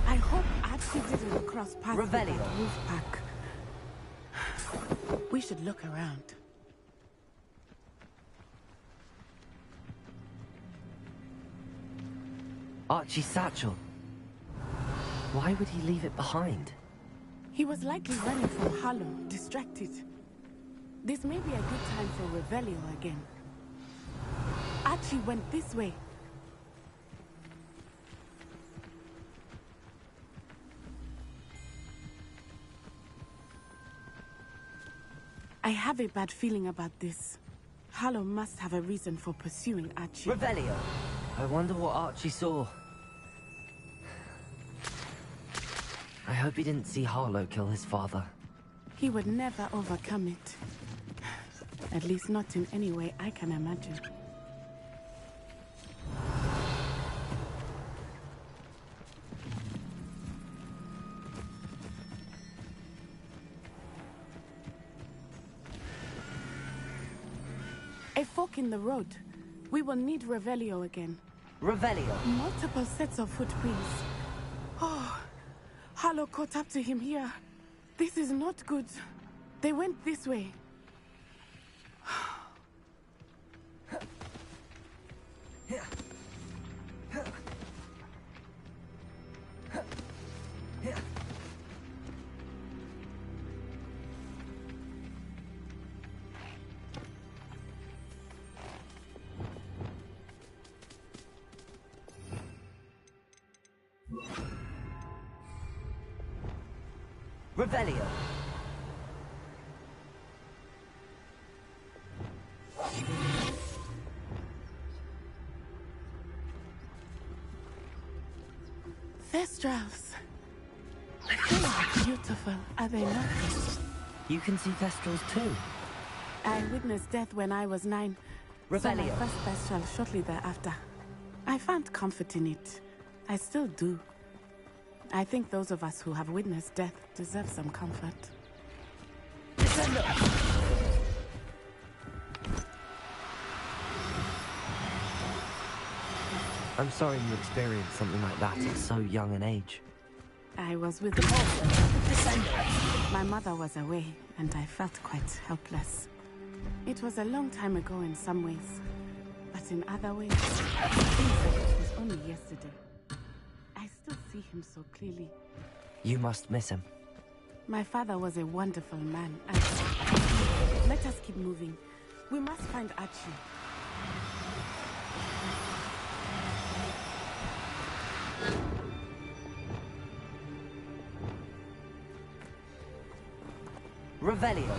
I hope Archie didn't cross paths with that Revelio. wolf pack. We should look around. Archie's satchel. Why would he leave it behind? He was likely running from Harlow, distracted. This may be a good time for Revelio again. Archie went this way. I have a bad feeling about this. Harlow must have a reason for pursuing Archie. Revelio! I wonder what Archie saw. I hope he didn't see Harlow kill his father. He would never overcome it. At least not in any way I can imagine. A fork in the road. We will need Revelio again. Revelio? Multiple sets of footprints. Oh, Harlow caught up to him here. This is not good. They went this way. Revelio! Thestrals. They are beautiful, are they not? You can see Thestrals too. I witnessed death when I was 9. Revelio. Saw my first Thestral shortly thereafter. I found comfort in it. I still do. I think those of us who have witnessed death deserve some comfort. Defender! I'm sorry you experienced something like that at so young an age. I was with my mother was away, and I felt quite helpless. It was a long time ago in some ways, but in other ways, it seems like it was only yesterday. I still see him so clearly. You must miss him. My father was a wonderful man. And let us keep moving. We must find Archie. Revelio.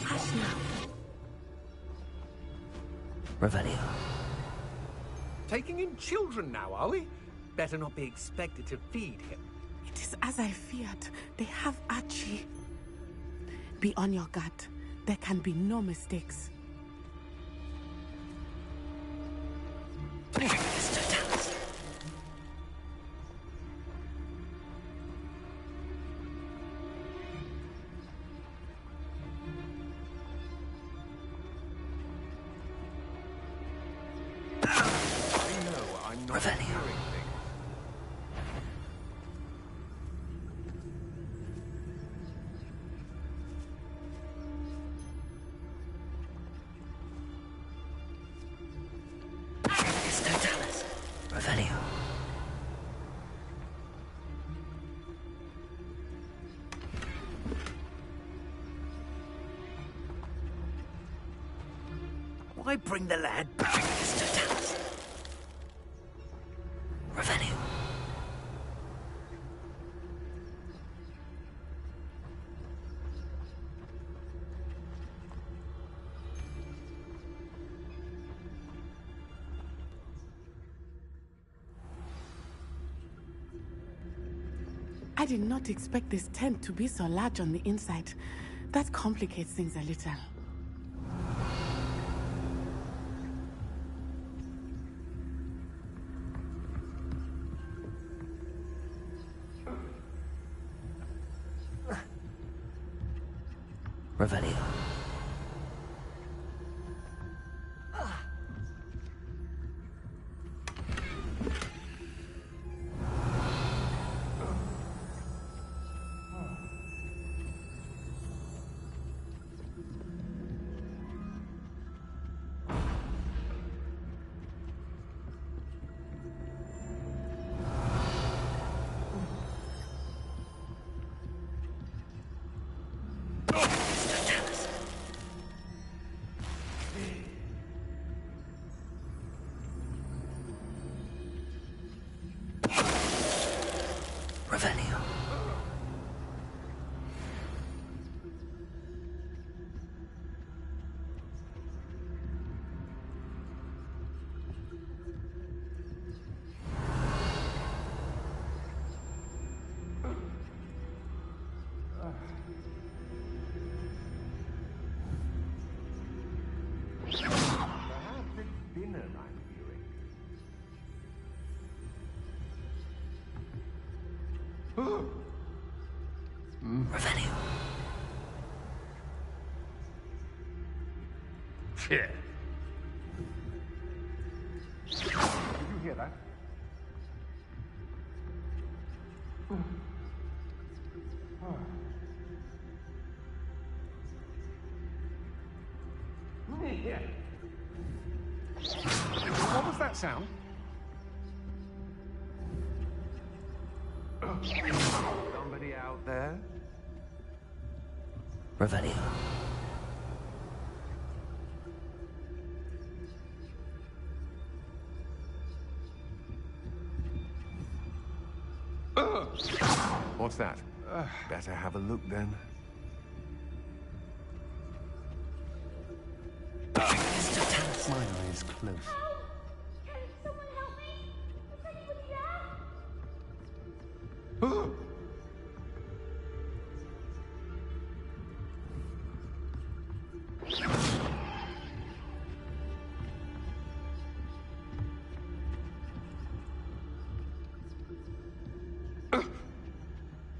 Hush now. Revelio. Taking in children now, are we? Better not be expected to feed him. It is as I feared. They have Archie. Be on your guard. There can be no mistakes. Why bring the lad back? Revelio. I did not expect this tent to be so large on the inside. That complicates things a little. Revelio. Revelio. Perhaps it's dinner I'm hearing. Revelio. Yeah. Did you hear that? Yeah. What was that sound? Somebody out there? Revelio. What's that? Better have a look then. My eyes close. Can someone help me? Is anybody there?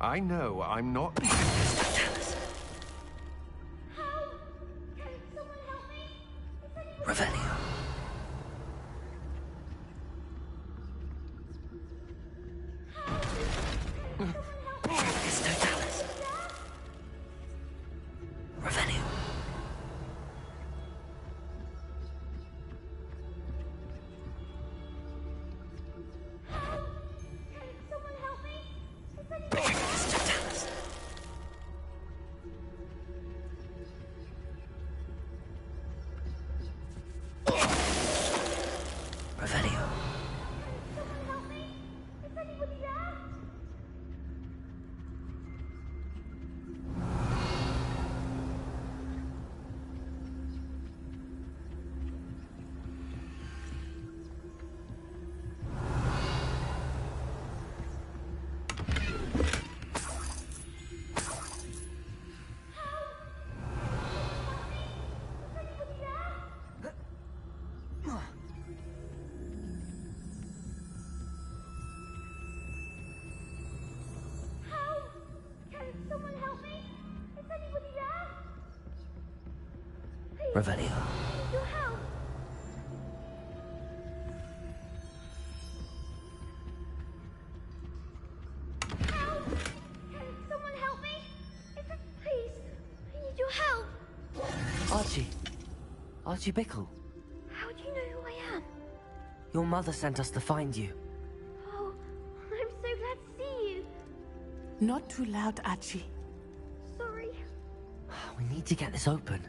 I know I'm not. Help! Can someone help me? Is anybody Revelio. Revelio. Can someone help me? Is anybody Revelio. Someone help me? Is anybody there? Can someone help me? Is anybody there? Please, Revelio. I need your help. Help! Can someone help me? Please, I need your help. Archie. Archie Bickle. How do you know who I am? Your mother sent us to find you. Oh, I'm so glad to see you. Not too loud, Archie. Sorry. We need to get this open.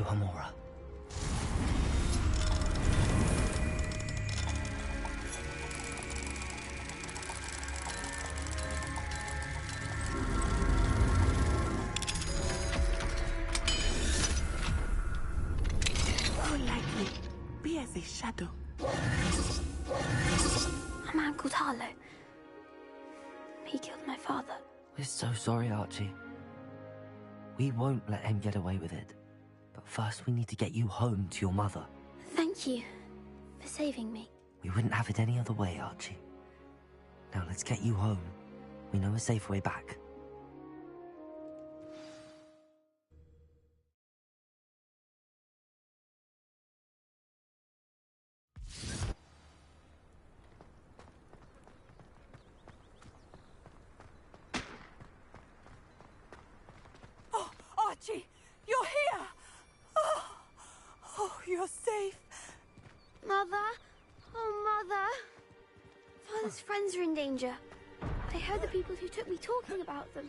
Hamura. More likely, be as a shadow. A man called Harlow. He killed my father. We're so sorry, Archie. We won't let him get away with it. But first we need to get you home to your mother. Thank you for saving me. We wouldn't have it any other way, Archie. Now let's get you home. We know a safe way back. Oh, Archie, you're here! Oh, you're safe. Mother? Oh, Mother. Father's friends are in danger. I heard the people who took me talking about them.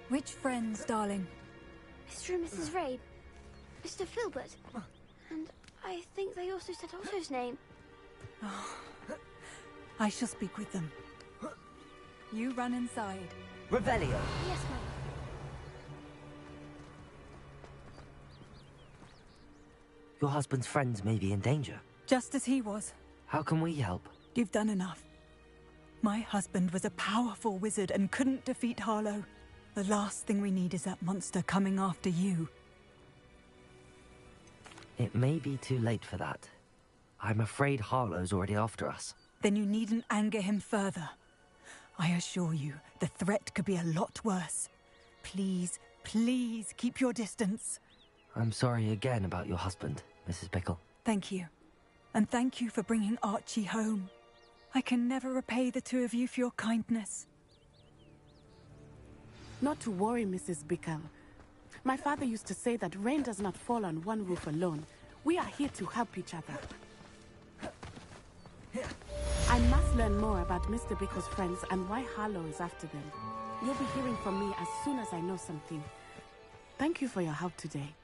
Which friends, darling? Mr. and Mrs. Rabe. Mr. Filbert. And I think they also said Otto's name. Oh, I shall speak with them. You run inside. Revelio. Yes, Mother. Your husband's friends may be in danger. Just as he was. How can we help? You've done enough. My husband was a powerful wizard and couldn't defeat Harlow. The last thing we need is that monster coming after you. It may be too late for that. I'm afraid Harlow's already after us. Then you needn't anger him further. I assure you, the threat could be a lot worse. Please, please keep your distance. I'm sorry again about your husband, Mrs. Bickle. Thank you. And thank you for bringing Archie home. I can never repay the two of you for your kindness. Not to worry, Mrs. Bickle. My father used to say that rain does not fall on one roof alone. We are here to help each other. I must learn more about Mr. Bickle's friends and why Harlow is after them. You'll be hearing from me as soon as I know something. Thank you for your help today.